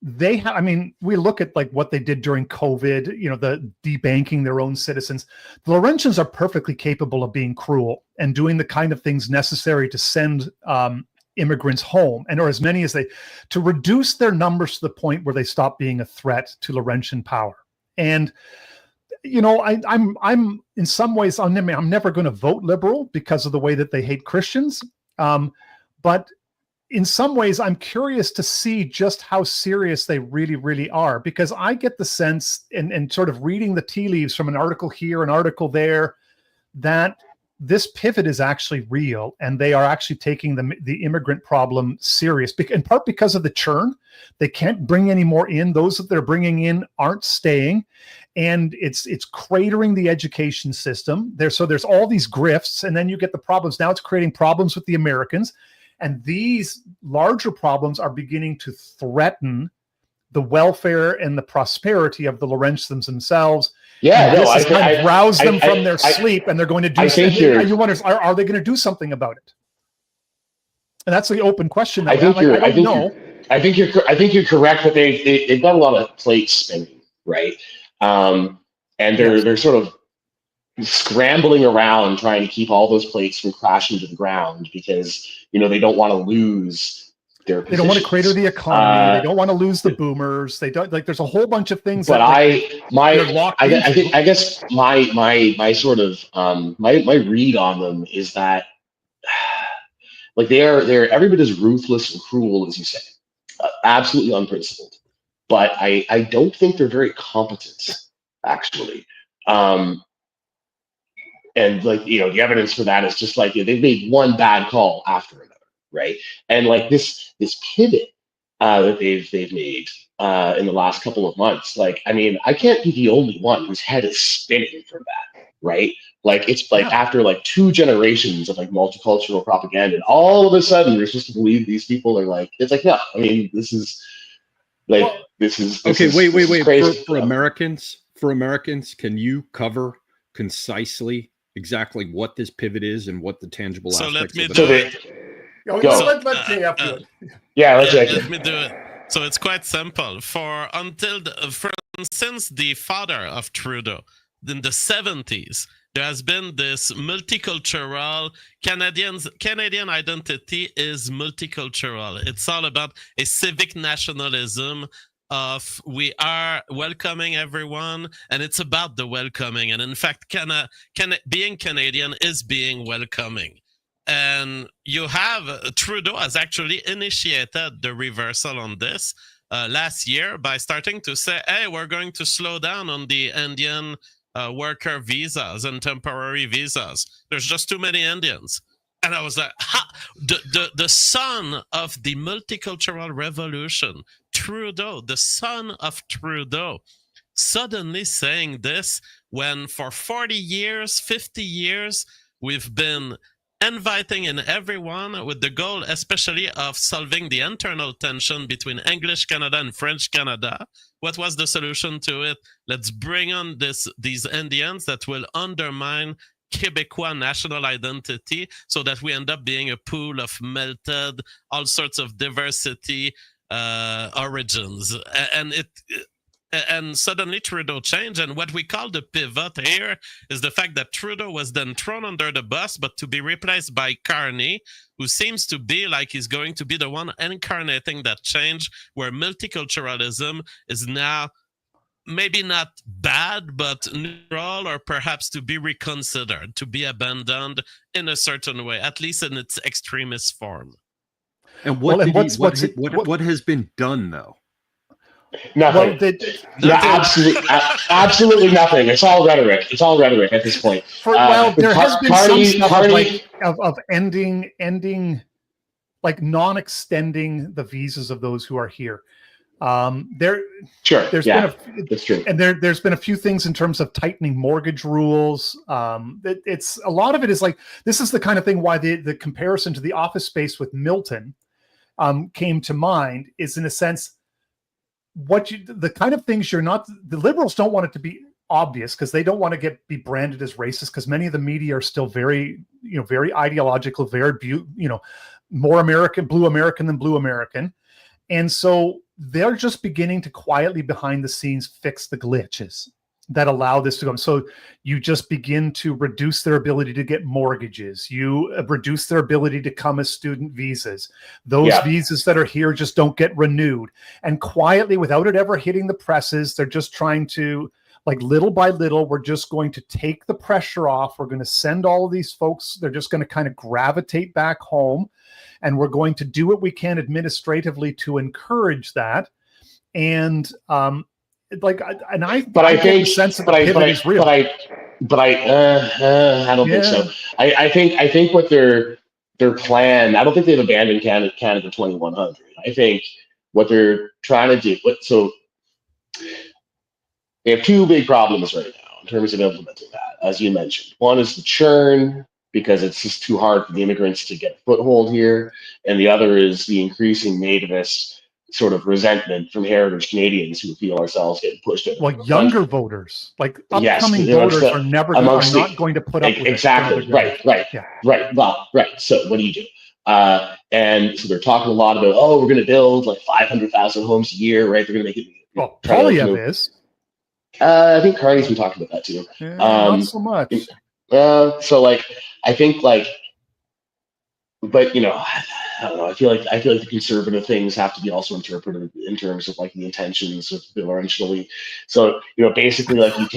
we look at like what they did during COVID, the debanking their own citizens. The Laurentians are perfectly capable of being cruel and doing the kind of things necessary to send immigrants home, or as many as to reduce their numbers to the point where they stop being a threat to Laurentian power. And I'm in some ways I'm never going to vote Liberal because of the way that they hate Christians, but in some ways I'm curious to see just how serious they really, really are, because I get the sense, and sort of reading the tea leaves from an article here, an article there, that this pivot is actually real, and they are actually taking the immigrant problem serious, in part because of the churn. They can't bring any more in. Those that they're bringing in aren't staying, and it's cratering the education system. So there's all these grifts, and then you get the problems. Now it's creating problems with the Americans, and these larger problems are beginning to threaten the welfare and the prosperity of the Laurentians themselves. Yeah, and this has roused them from their sleep, and they're going to do something. You wonder, are they going to do something about it? And that's the open question. I think you're correct that they've got a lot of plates spinning, right? And they're sort of scrambling around trying to keep all those plates from crashing to the ground, because they don't want to lose. They don't want to crater the economy. They don't want to lose the boomers. They don't, like, there's a whole bunch of things. But I guess my sort of my read on them is that like they're every bit as ruthless and cruel as you say, absolutely unprincipled. But I don't think they're very competent, actually. And like, the evidence for that is just like they've made one bad call after another. Right. And like this pivot that they've made in the last couple of months, like, I can't be the only one whose head is spinning from that. Right. Like, it's like after like 2 generations of like multicultural propaganda, and all of a sudden you're supposed to believe these people are like, it's like, no, this is like, this is okay. Wait. Crazy. For Americans, can you cover concisely exactly what this pivot is and what the tangible aspects of it? Let JF do it. Let me do it. So it's quite simple. Since the father of Trudeau in the 70s, there has been this multicultural Canadian identity is multicultural. It's all about a civic nationalism of we are welcoming everyone, and it's about the welcoming. And in fact, being Canadian is being welcoming. And you have Trudeau has actually initiated the reversal on this last year by starting to say, hey, we're going to slow down on the Indian worker visas and temporary visas. There's just too many Indians. And I was like, the son of the multicultural revolution, Trudeau, the son of Trudeau, suddenly saying this when for 40 years, 50 years, we've been inviting in everyone with the goal, especially of solving the internal tension between English Canada and French Canada. What was the solution to it? Let's bring on these Indians that will undermine Quebecois national identity so that we end up being a pool of melted, all sorts of diversity origins. And suddenly Trudeau changed, and what we call the pivot here is the fact that Trudeau was then thrown under the bus, but to be replaced by Carney, who seems to be like he's going to be the one incarnating that change, where multiculturalism is now maybe not bad, but neutral, or perhaps to be reconsidered, to be abandoned in a certain way, at least in its extremist form. And what Well, and did what's what has been done though? Nothing. well, Yeah, absolutely nothing. It's all rhetoric. It's all rhetoric at this point. there has been some stuff Carney, of ending like non-extending the visas of those who are here. Sure. There's Yeah, been that's true. and there's been a few things in terms of tightening mortgage rules. It's a lot of it is like, this is the kind of thing why the comparison to the Office Space with Milton came to mind, is in a sense the kind of things the liberals don't want it to be obvious, because they don't want to be branded as racist, because many of the media are still very, very ideological, very, more blue American than blue American. And so they're just beginning to quietly behind the scenes fix the glitches that allow this to go. So you just begin to reduce their ability to get mortgages. You reduce their ability to come as student visas. Those visas that are here just don't get renewed. And quietly, without it ever hitting the presses, they're just trying to, like, little by little, we're just going to take the pressure off. We're going to send all of these folks. They're just going to kind of gravitate back home. And we're going to do what we can administratively to encourage that. And I think the sense that the pivot is real. I don't think so. I think what their plan, I don't think they've abandoned Canada 2100. I think what they're trying to do, so they have two big problems right now in terms of implementing that, as you mentioned. One is the churn, because it's just too hard for the immigrants to get a foothold here. And the other is the increasing nativist sort of resentment from heritage Canadians who feel ourselves getting pushed out. Well, younger voters, like upcoming voters, are not going to put up with exactly. it. Right. Well, right. So what do you do? And so they're talking a lot about, we're going to build like 500,000 homes a year, right? They're going to make it. Well, Polyev is. I think Carney's been talking about that too. Not so much. So like, I think like, but I don't know. I feel like the conservative things have to be also interpreted in terms of like the intentions of the Laurentian Elite. So basically, like you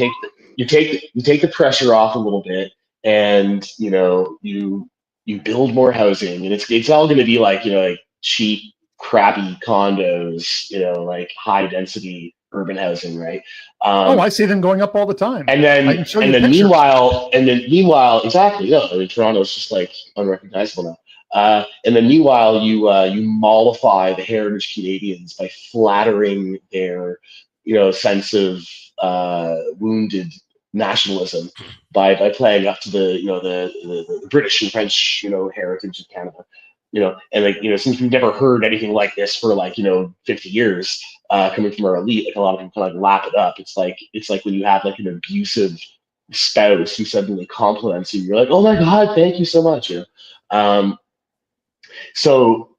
take the pressure off a little bit, and you build more housing, and it's all going to be like like cheap, crappy condos, like high density urban housing, right? I see them going up all the time. And then meanwhile, exactly. No, I mean, Toronto's just like unrecognizable now. And then meanwhile, you mollify the heritage Canadians by flattering their, sense of wounded nationalism by playing up to the British and French, heritage of Canada. And like, since we've never heard anything like this for like 50 years, coming from our elite, like a lot of people kind of lap it up. It's like when you have like an abusive spouse who suddenly compliments you, you're like, oh my God, thank you so much. So,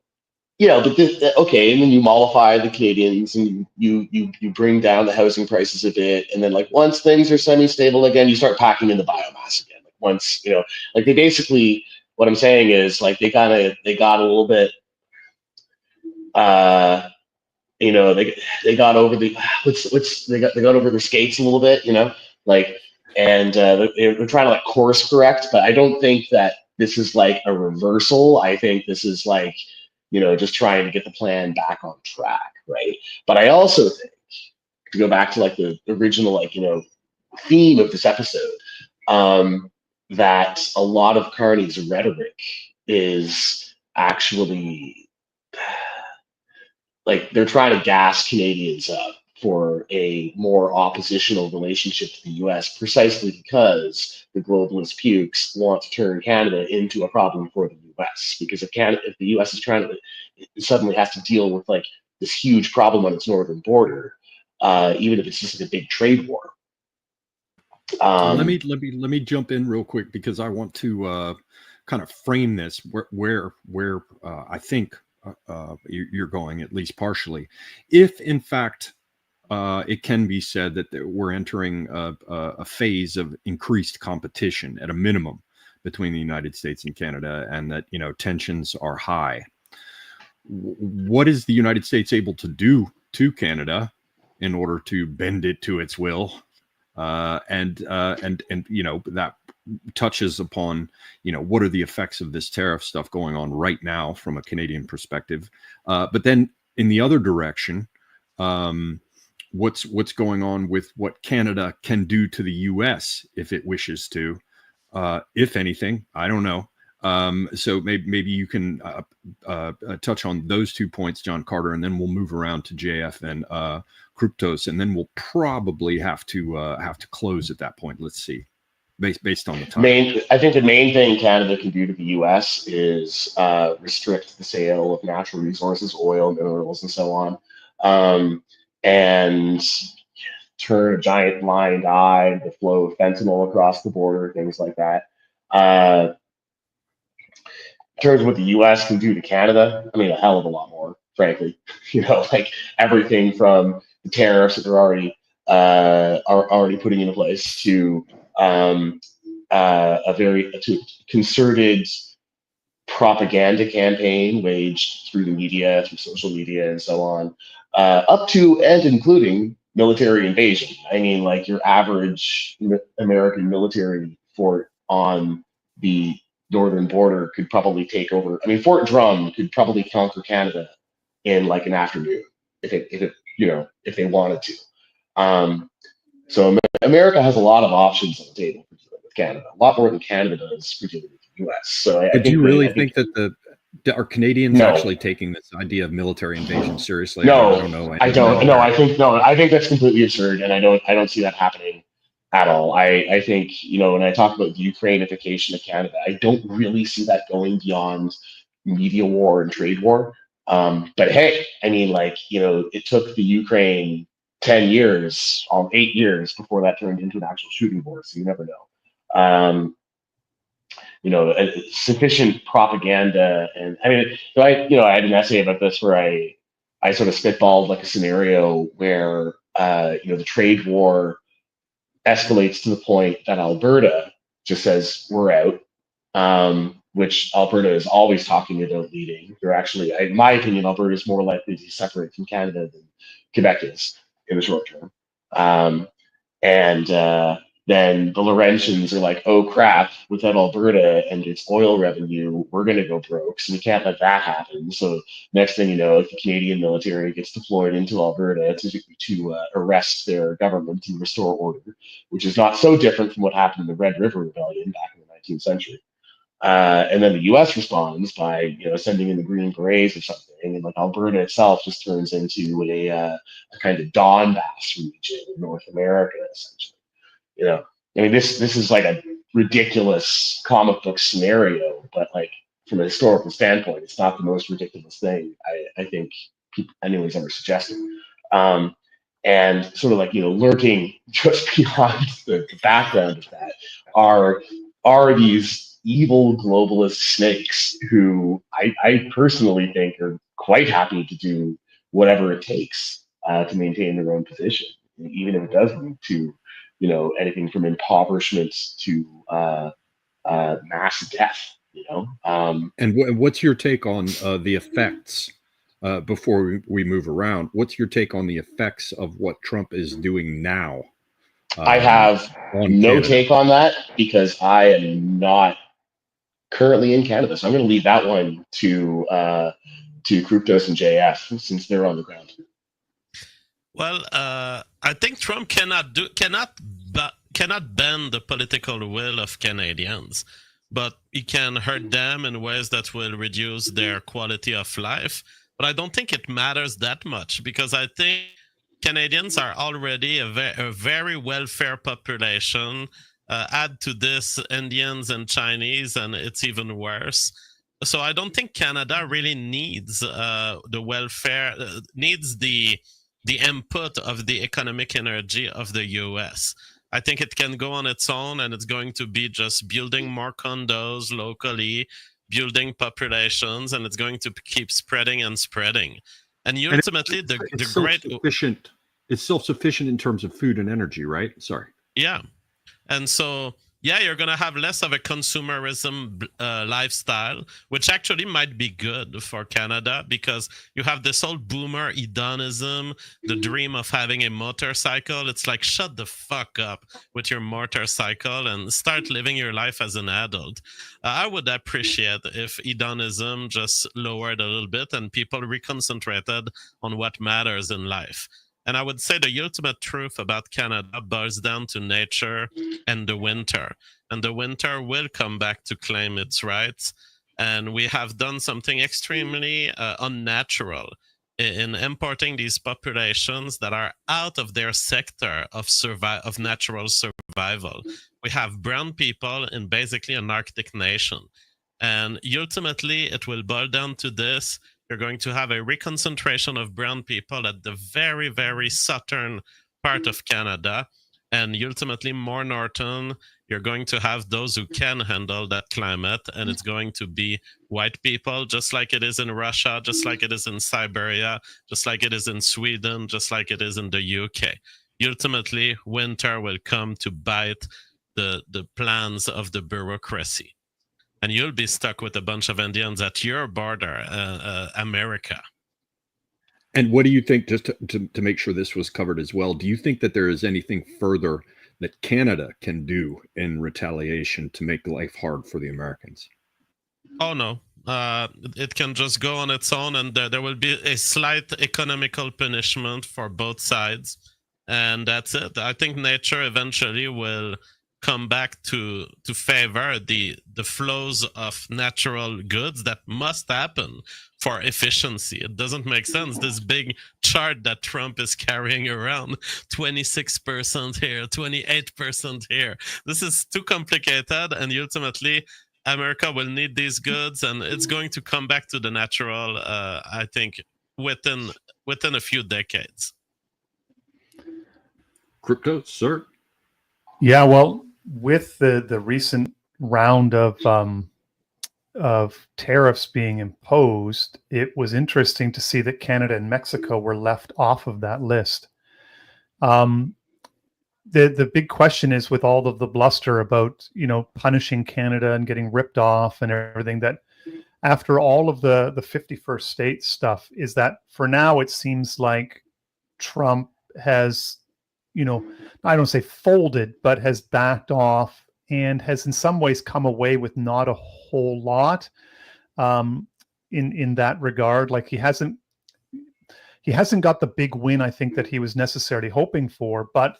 but okay, and then you mollify the Canadians, and you bring down the housing prices a bit, and then like once things are semi-stable again, you start packing in the biomass again. Like once like they basically, what I'm saying is like they got a little bit, they got over the they got over their skates a little bit, like, and they're trying to like course correct, but I don't think that this is like a reversal. I think this is like, just trying to get the plan back on track, right? But I also think, to go back to like the original like theme of this episode, that a lot of Carney's rhetoric is actually like they're trying to gas Canadians up for a more oppositional relationship to the U.S. precisely because the globalist pukes want to turn Canada into a problem for the U.S. Because if the U.S. is trying to, it suddenly has to deal with like this huge problem on its northern border, even if it's just like a big trade war. Let me jump in real quick, because I want to kind of frame this where I think you're going, at least partially. If in fact it can be said that we're entering a phase of increased competition at a minimum between the United States and Canada, and that tensions are high, what is the United States able to do to Canada in order to bend it to its will? And that touches upon, what are the effects of this tariff stuff going on right now from a Canadian perspective. But then in the other direction, what's going on with what Canada can do to the U.S. if it wishes to, if anything, I don't know. So maybe you can touch on those 2 points, John Carter, and then we'll move around to JF and Kryptos, and then we'll probably have to close at that point. Let's see, based on the time. I think the main thing Canada can do to the U.S. is restrict the sale of natural resources, oil, minerals, and so on. And turn a giant blind eye to the flow of fentanyl across the border, things like that. In terms of what the U.S. can do to Canada, I mean, a hell of a lot more, frankly. Like everything from the tariffs that they're already putting into place to a very concerted propaganda campaign waged through the media, through social media, and so on. Up to and including military invasion. I mean, like your average American military fort on the northern border could probably take over. I mean, Fort Drum could probably conquer Canada in like an afternoon if they wanted to. So America has a lot of options on the table for dealing with Canada, a lot more than Canada does for dealing with the U.S. So do you really think that are Canadians actually taking this idea of military invasion seriously? No, I don't know. I don't. No, I think that's completely absurd, and I don't see that happening at all. I think when I talk about the Ukrainification of Canada, I don't really see that going beyond media war and trade war. But hey, I mean, it took the Ukraine 10 years, 8 years before that turned into an actual shooting war. So you never know. Sufficient propaganda. And I mean, I had an essay about this where I sort of spitballed like a scenario where, the trade war escalates to the point that Alberta just says we're out, which Alberta is always talking about leading. They're actually, in my opinion, Alberta is more likely to separate from Canada than Quebec is in the short term. Then the Laurentians are like, oh crap, without Alberta and its oil revenue, we're going to go broke. So we can't let that happen. So next thing you know, the Canadian military gets deployed into Alberta to arrest their government and restore order, which is not so different from what happened in the Red River Rebellion back in the 19th century. And then the U.S. responds by, sending in the Green Berets or something, and like Alberta itself just turns into a kind of Donbass region in North America, essentially. I mean, this is like a ridiculous comic book scenario, but like from a historical standpoint, it's not the most ridiculous thing I think anyone's ever suggested. And sort of like lurking just beyond the background of that are these evil globalist snakes who I personally think are quite happy to do whatever it takes to maintain their own position, even if it does lead to anything from impoverishment to mass death. And what's your take on the effects? Before we move around, what's your take on the effects of what Trump is doing now? I have no take on that because I am not currently in Canada, so I'm going to leave that one to Kryptos and JF since they're on the ground. Well, I think Trump cannot bend the political will of Canadians, but he can hurt them in ways that will reduce their quality of life. But I don't think it matters that much because I think Canadians are already a very welfare population. Add to this Indians and Chinese, and it's even worse. So I don't think Canada really needs the welfare, needs the input of the economic energy of the US. I think it can go on its own, and it's going to be just building more condos locally, building populations, and it's going to keep spreading and spreading. And ultimately, it's self-sufficient in terms of food and energy, right? Sorry. Yeah. And so yeah, you're going to have less of a consumerism lifestyle, which actually might be good for Canada because you have this old boomer hedonism, the dream of having a motorcycle. It's like, shut the fuck up with your motorcycle and start living your life as an adult. I would appreciate if hedonism just lowered a little bit and people reconcentrated on what matters in life. And I would say the ultimate truth about Canada boils down to nature and the winter. And the winter will come back to claim its rights. And we have done something extremely unnatural in importing these populations that are out of their sector of natural survival. We have brown people in basically an Arctic nation. And ultimately, it will boil down to this. You're going to have a reconcentration of brown people at the very, very southern part of Canada, and ultimately more northern. You're going to have those who can handle that climate, and it's going to be white people, just like it is in Russia, just like it is in Siberia, just like it is in Sweden, just like it is in the UK. Ultimately, winter will come to bite the plans of the bureaucracy. And you'll be stuck with a bunch of Indians at your border, America. And what do you think, just to make sure this was covered as well, do you think that there is anything further that Canada can do in retaliation to make life hard for the Americans? Oh, no. It can just go on its own, and there will be a slight economical punishment for both sides. And that's it. I think nature eventually will come back to favor the flows of natural goods that must happen for efficiency. It doesn't make sense. This big chart that Trump is carrying around, 26% here, 28% here. This is too complicated, and ultimately America will need these goods, and it's going to come back to the natural, I think, within a few decades. Crypto, sir? Yeah, well, with the recent round of tariffs being imposed, it was interesting to see that Canada and Mexico were left off of that list. The big question is, with all of the bluster about, punishing Canada and getting ripped off and everything, that after all of the 51st state stuff, is that for now it seems like Trump has, I don't say folded, but has backed off and has in some ways come away with not a whole lot in that regard. Like he hasn't got the big win, I think, that he was necessarily hoping for. But,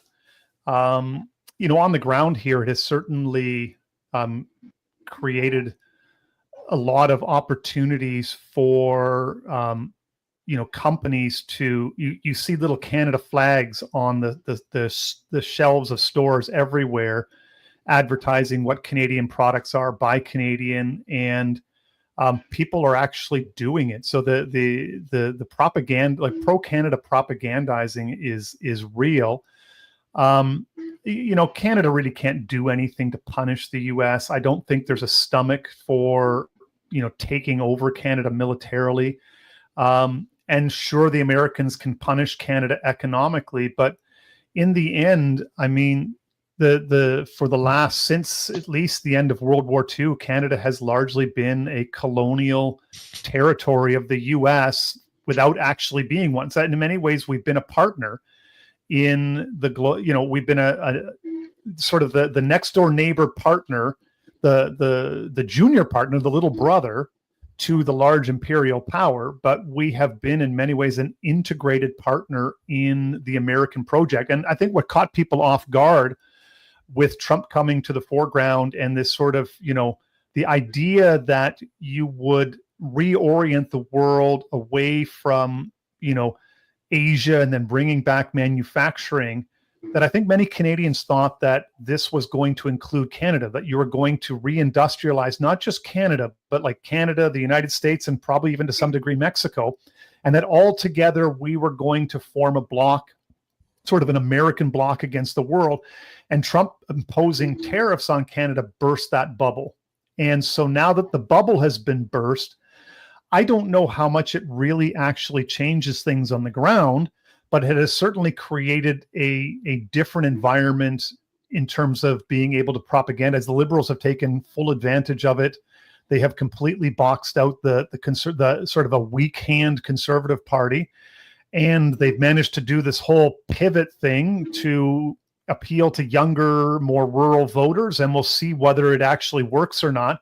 on the ground here, it has certainly created a lot of opportunities for companies to, you see little Canada flags on the shelves of stores everywhere, advertising what Canadian products are by Canadian, and people are actually doing it. So the propaganda, like pro Canada propagandizing, is real. Canada really can't do anything to punish the US. I don't think there's a stomach for taking over Canada militarily. And sure, the Americans can punish Canada economically, but in the end, I mean, since at least the end of World War II, Canada has largely been a colonial territory of the U.S. without actually being one. So in many ways, we've been a partner in we've been a sort of the next door neighbor partner, the junior partner, the little brother to the large imperial power, but we have been in many ways an integrated partner in the American project. And I think what caught people off guard with Trump coming to the foreground and this sort of, the idea that you would reorient the world away from, Asia and then bringing back manufacturing, that I think many Canadians thought that this was going to include Canada, that you were going to reindustrialize not just Canada, but like Canada, the United States, and probably even to some degree Mexico, and that all together we were going to form a bloc, sort of an American bloc against the world. And Trump imposing tariffs on Canada burst that bubble. And so now that the bubble has been burst, I don't know how much it really actually changes things on the ground, but it has certainly created a different environment in terms of being able to propagandize. The Liberals have taken full advantage of it. They have completely boxed out the sort of a weak hand Conservative Party, and they've managed to do this whole pivot thing to appeal to younger, more rural voters, and we'll see whether it actually works or not.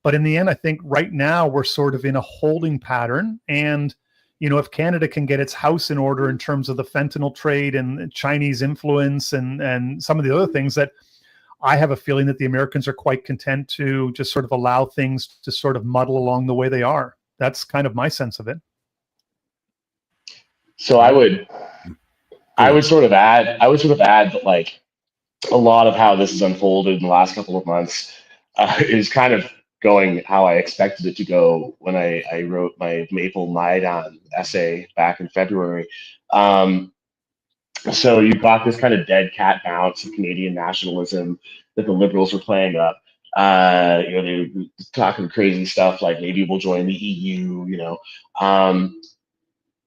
But in the end, I think right now we're sort of in a holding pattern. And, if Canada can get its house in order in terms of the fentanyl trade and Chinese influence and some of the other things, that I have a feeling that the Americans are quite content to just sort of allow things to sort of muddle along the way they are. That's kind of my sense of it. So I would sort of add that, like, a lot of how this has unfolded in the last couple of months is kind of going how I expected it to go when I wrote my Maple Maidan essay back in February. So you've got this kind of dead cat bounce of Canadian nationalism that the Liberals are playing up. They're talking crazy stuff like maybe we'll join the EU. Now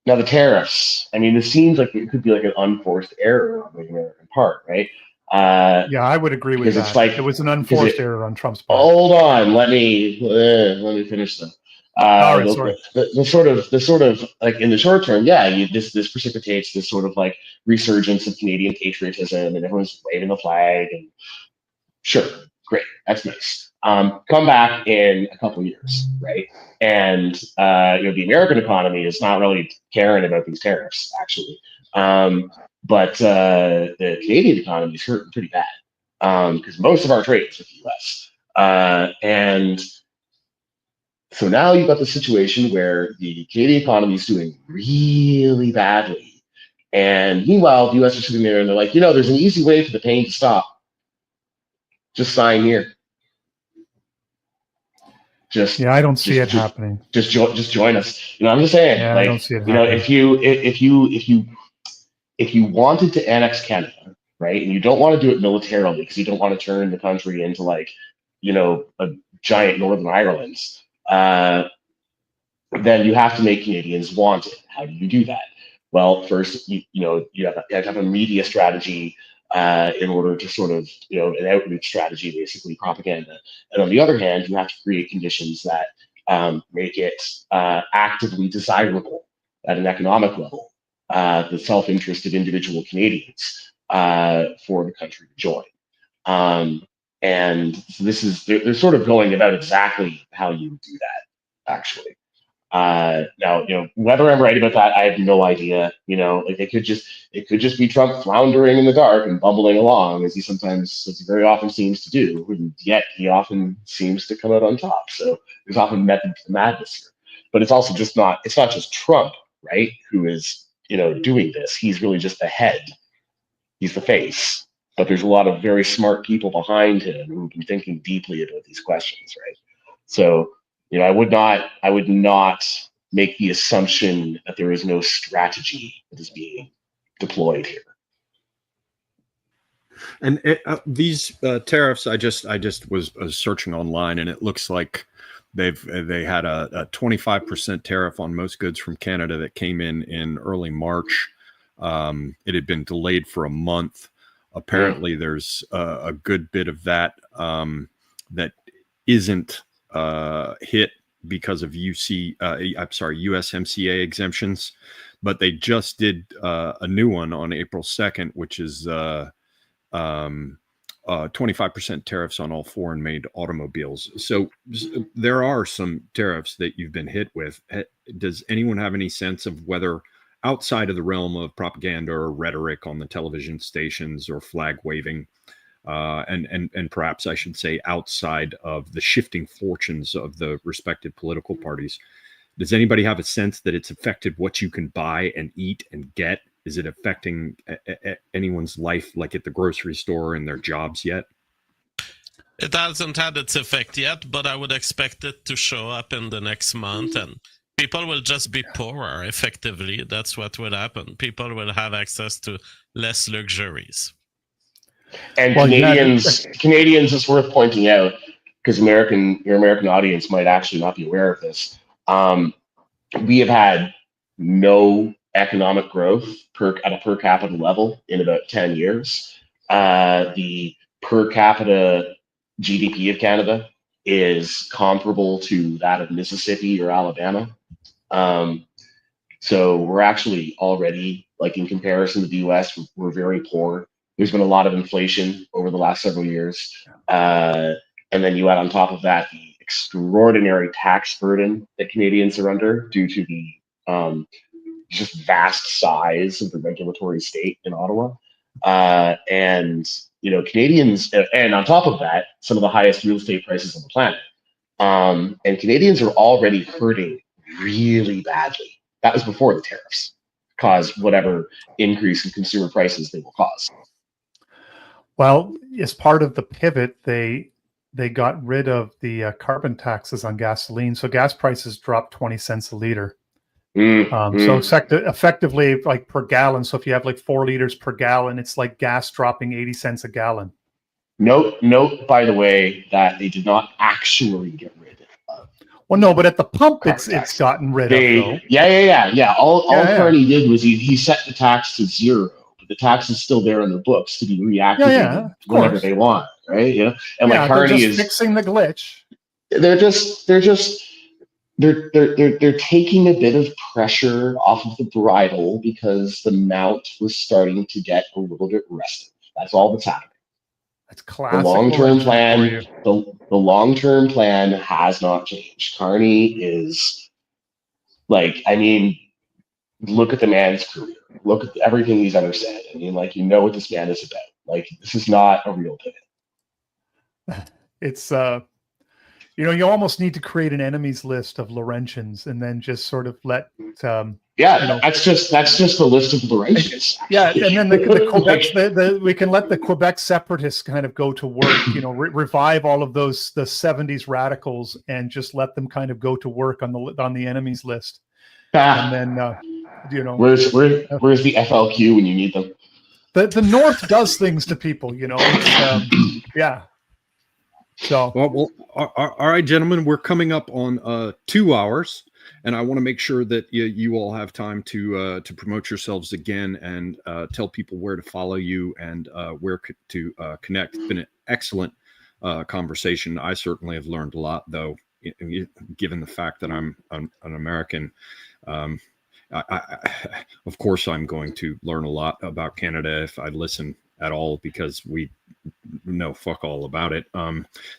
the tariffs. I mean, this seems like it could be like an unforced error on the American part, right? Yeah, I would agree with that. It's like, it was an unforced error on Trump's part. Hold on, let me finish them. All right, sorry. The sort of like in the short term, this precipitates this sort of like resurgence of Canadian patriotism, and everyone's waving the flag, and sure, great, that's nice. Come back in a couple years, right? And the American economy is not really caring about these tariffs, actually. But the Canadian economy is hurting pretty bad because most of our trade is with the U.S. And so now you've got the situation where the Canadian economy is doing really badly. And meanwhile, the U.S. are sitting there and they're like, there's an easy way for the pain to stop. Just sign here. I don't see it happening. Just join us. I'm just saying. Yeah, I don't see it happening. If you wanted to annex Canada, right, and you don't want to do it militarily because you don't want to turn the country into like, a giant Northern Ireland, then you have to make Canadians want it. How do you do that? Well, first, you have to have a media strategy in order to sort of, an outreach strategy, basically propaganda. And on the other hand, you have to create conditions that make it actively desirable at an economic level, the self-interest of individual Canadians for the country to join. And so they're sort of going about exactly how you would do that, actually. Now, whether I'm right about that, I have no idea. It could just be Trump floundering in the dark and bumbling along, as he very often seems to do, and yet he often seems to come out on top. So there's often method to the madness here. But it's also it's not just Trump, right, who is, doing this. He's really just the head. He's the face. But there's a lot of very smart people behind him who've been thinking deeply about these questions, right? So, I would not make the assumption that there is no strategy that is being deployed here. And these tariffs, I just was searching online, and it looks like they had a 25% tariff on most goods from Canada that came in early March. It had been delayed for a month. Apparently, there's a good bit of that that isn't hit because of USMCA exemptions, but they just did a new one on April 2nd, which is 25% tariffs on all foreign-made automobiles. So there are some tariffs that you've been hit with. Does anyone have any sense of whether, outside of the realm of propaganda or rhetoric on the television stations or flag waving, and perhaps I should say outside of the shifting fortunes of the respective political parties, does anybody have a sense that it's affected what you can buy and eat and get? Is it affecting anyone's life, like at the grocery store and their jobs yet? It hasn't had its effect yet, but I would expect it to show up in the next month, and people will just be poorer, effectively. That's what will happen. People will have access to less luxuries. And Canadians, it's worth pointing out, because your American audience might actually not be aware of this. We have had no economic growth at a per capita level in about 10 years. The per capita GDP of Canada is comparable to that of Mississippi or Alabama. So we're actually already, like in comparison to the US, we're very poor. There's been a lot of inflation over the last several years. And then you add on top of that the extraordinary tax burden that Canadians are under due to the just vast size of the regulatory state in Ottawa. And, you know, Canadians, and on top of that, some of the highest real estate prices on the planet. And Canadians are already hurting really badly. That was before the tariffs caused whatever increase in consumer prices they will cause. Well, as part of the pivot, they got rid of the carbon taxes on gasoline. So gas prices dropped 20 cents a liter. So effectively, like per gallon. So if you have like 4 liters per gallon, it's like gas dropping 80 cents a gallon. Note, by the way, that they did not actually get rid of. Well, no, but at the pump, it's gotten rid of, though. Yeah. All Carney did was he set the tax to 0, but the tax is still there in the books to be reactivated whenever they want, right? Yeah, and like Carney is fixing the glitch. They're taking a bit of pressure off of the bridle because the mount was starting to get a little bit restive. That's all that's happening. That's classic. The long-term plan, the long-term plan has not changed. Carney is like, I mean, look at the man's career. Look at everything he's ever said. I mean, like, you know what this man is about. Like, this is not a real pivot. It's you know, you almost need to create an enemies list of Laurentians and then just sort of let that's just the list of Laurentians. Yeah, and then the Quebec, we can let the Quebec separatists kind of go to work, you know, revive all of the 70s radicals and just let them kind of go to work on the enemies list. And then you know, where's the FLQ when you need them? The North does things to people, you know. Yeah. So well, all right, gentlemen, we're coming up on 2 hours, and I want to make sure that you all have time to promote yourselves again and tell people where to follow you and where to connect. It's been an excellent conversation. I certainly have learned a lot, though, given the fact that I'm an American. Of course, I'm going to learn a lot about Canada if I listen at all, because we know fuck all about it.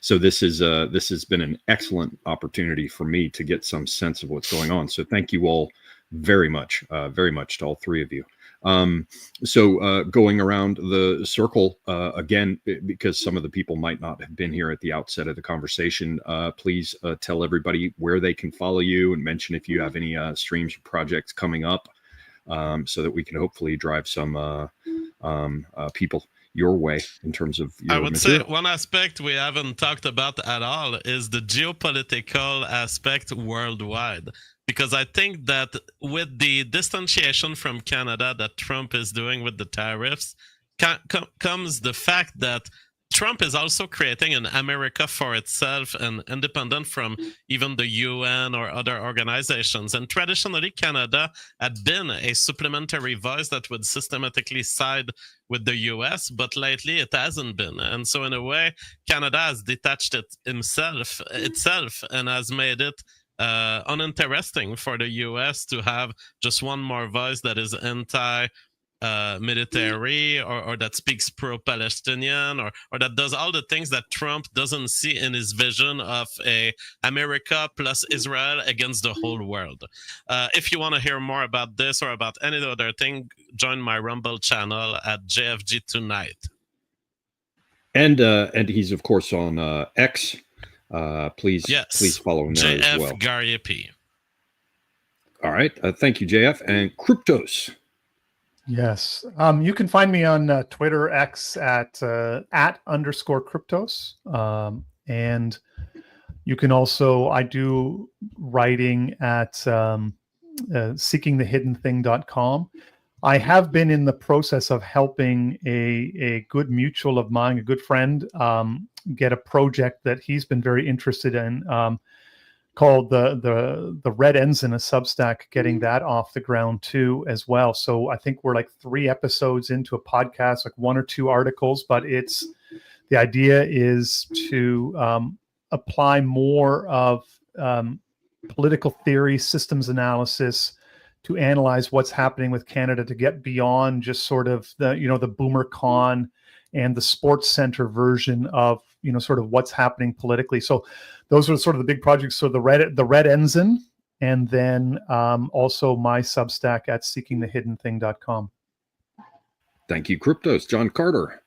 So this has been an excellent opportunity for me to get some sense of what's going on. So thank you all very much to all three of you. So going around the circle again, because some of the people might not have been here at the outset of the conversation, please tell everybody where they can follow you and mention if you have any streams or projects coming up, so that we can hopefully drive some people your way in terms of your I would material. say one aspect we haven't talked about at all is the geopolitical aspect worldwide, because I think that with the distanciation from Canada that Trump is doing with the tariffs comes the fact that Trump is also creating an America for itself and independent from even the UN or other organizations. And traditionally, Canada had been a supplementary voice that would systematically side with the US, but lately it hasn't been. And so in a way, Canada has detached itself and has made it uninteresting for the US to have just one more voice that is military or that speaks pro-Palestinian or that does all the things that Trump doesn't see in his vision of a America plus Israel against the whole world. If you want to hear more about this or about any other thing, join my Rumble channel at JFG Tonight. And he's of course on X. Please follow him there as well. JF Garrier P. All right. Thank you, JF. And Kryptos. Yes. You can find me on Twitter, X at @_Kryptos. And you can also, I do writing at seekingthehiddenthing.com. I have been in the process of helping a good mutual of mine, a good friend, get a project that he's been very interested in, called the Red Ensign, a Substack, getting that off the ground too as well. So I think we're like 3 episodes into a podcast, like 1 or 2 articles, but The idea is to apply more of political theory, systems analysis, to analyze what's happening with Canada, to get beyond just sort of the boomer con and the sports center version of sort of what's happening politically. So those are sort of the big projects. So the Red Ensign, and then also my Substack at seekingthehiddenthing.com. Thank you, Cryptos. John Carter.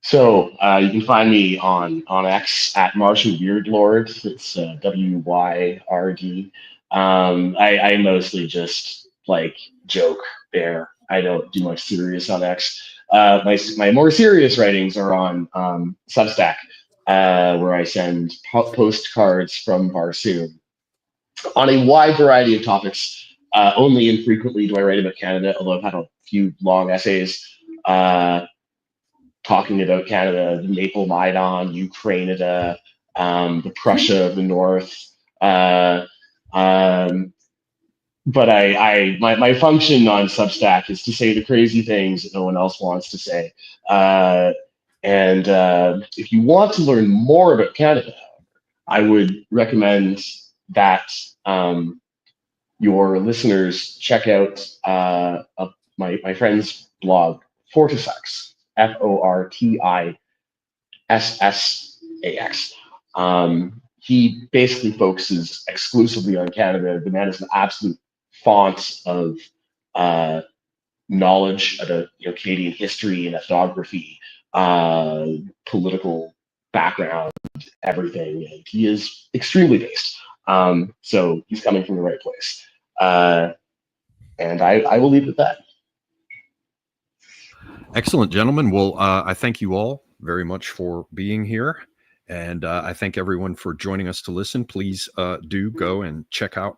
So you can find me on X at Martian Weird Lord. It's WYRD. I mostly just like joke there. I don't do much serious on X. My more serious writings are on Substack, where I send postcards from Barsoom on a wide variety of topics. Only infrequently do I write about Canada, although I've had a few long essays talking about Canada, the Maple Maidan, Ukrainada, the Prussia of the North. But my function on Substack is to say the crazy things that no one else wants to say. And if you want to learn more about Canada, I would recommend that your listeners check out my friend's blog, Fortisax, FORTISSAX. He basically focuses exclusively on Canada. The man is an absolute font of knowledge about Canadian history and ethnography, political background, everything. And he is extremely based. So he's coming from the right place. And I will leave it at that. Excellent, gentlemen. Well, I thank you all very much for being here. And I thank everyone for joining us to listen. Please do go and check out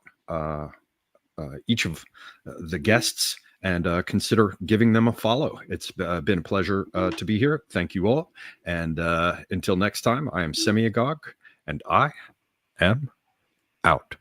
each of the guests and consider giving them a follow. It's been a pleasure to be here. Thank you all. And until next time, I am Semiagog, and I am out.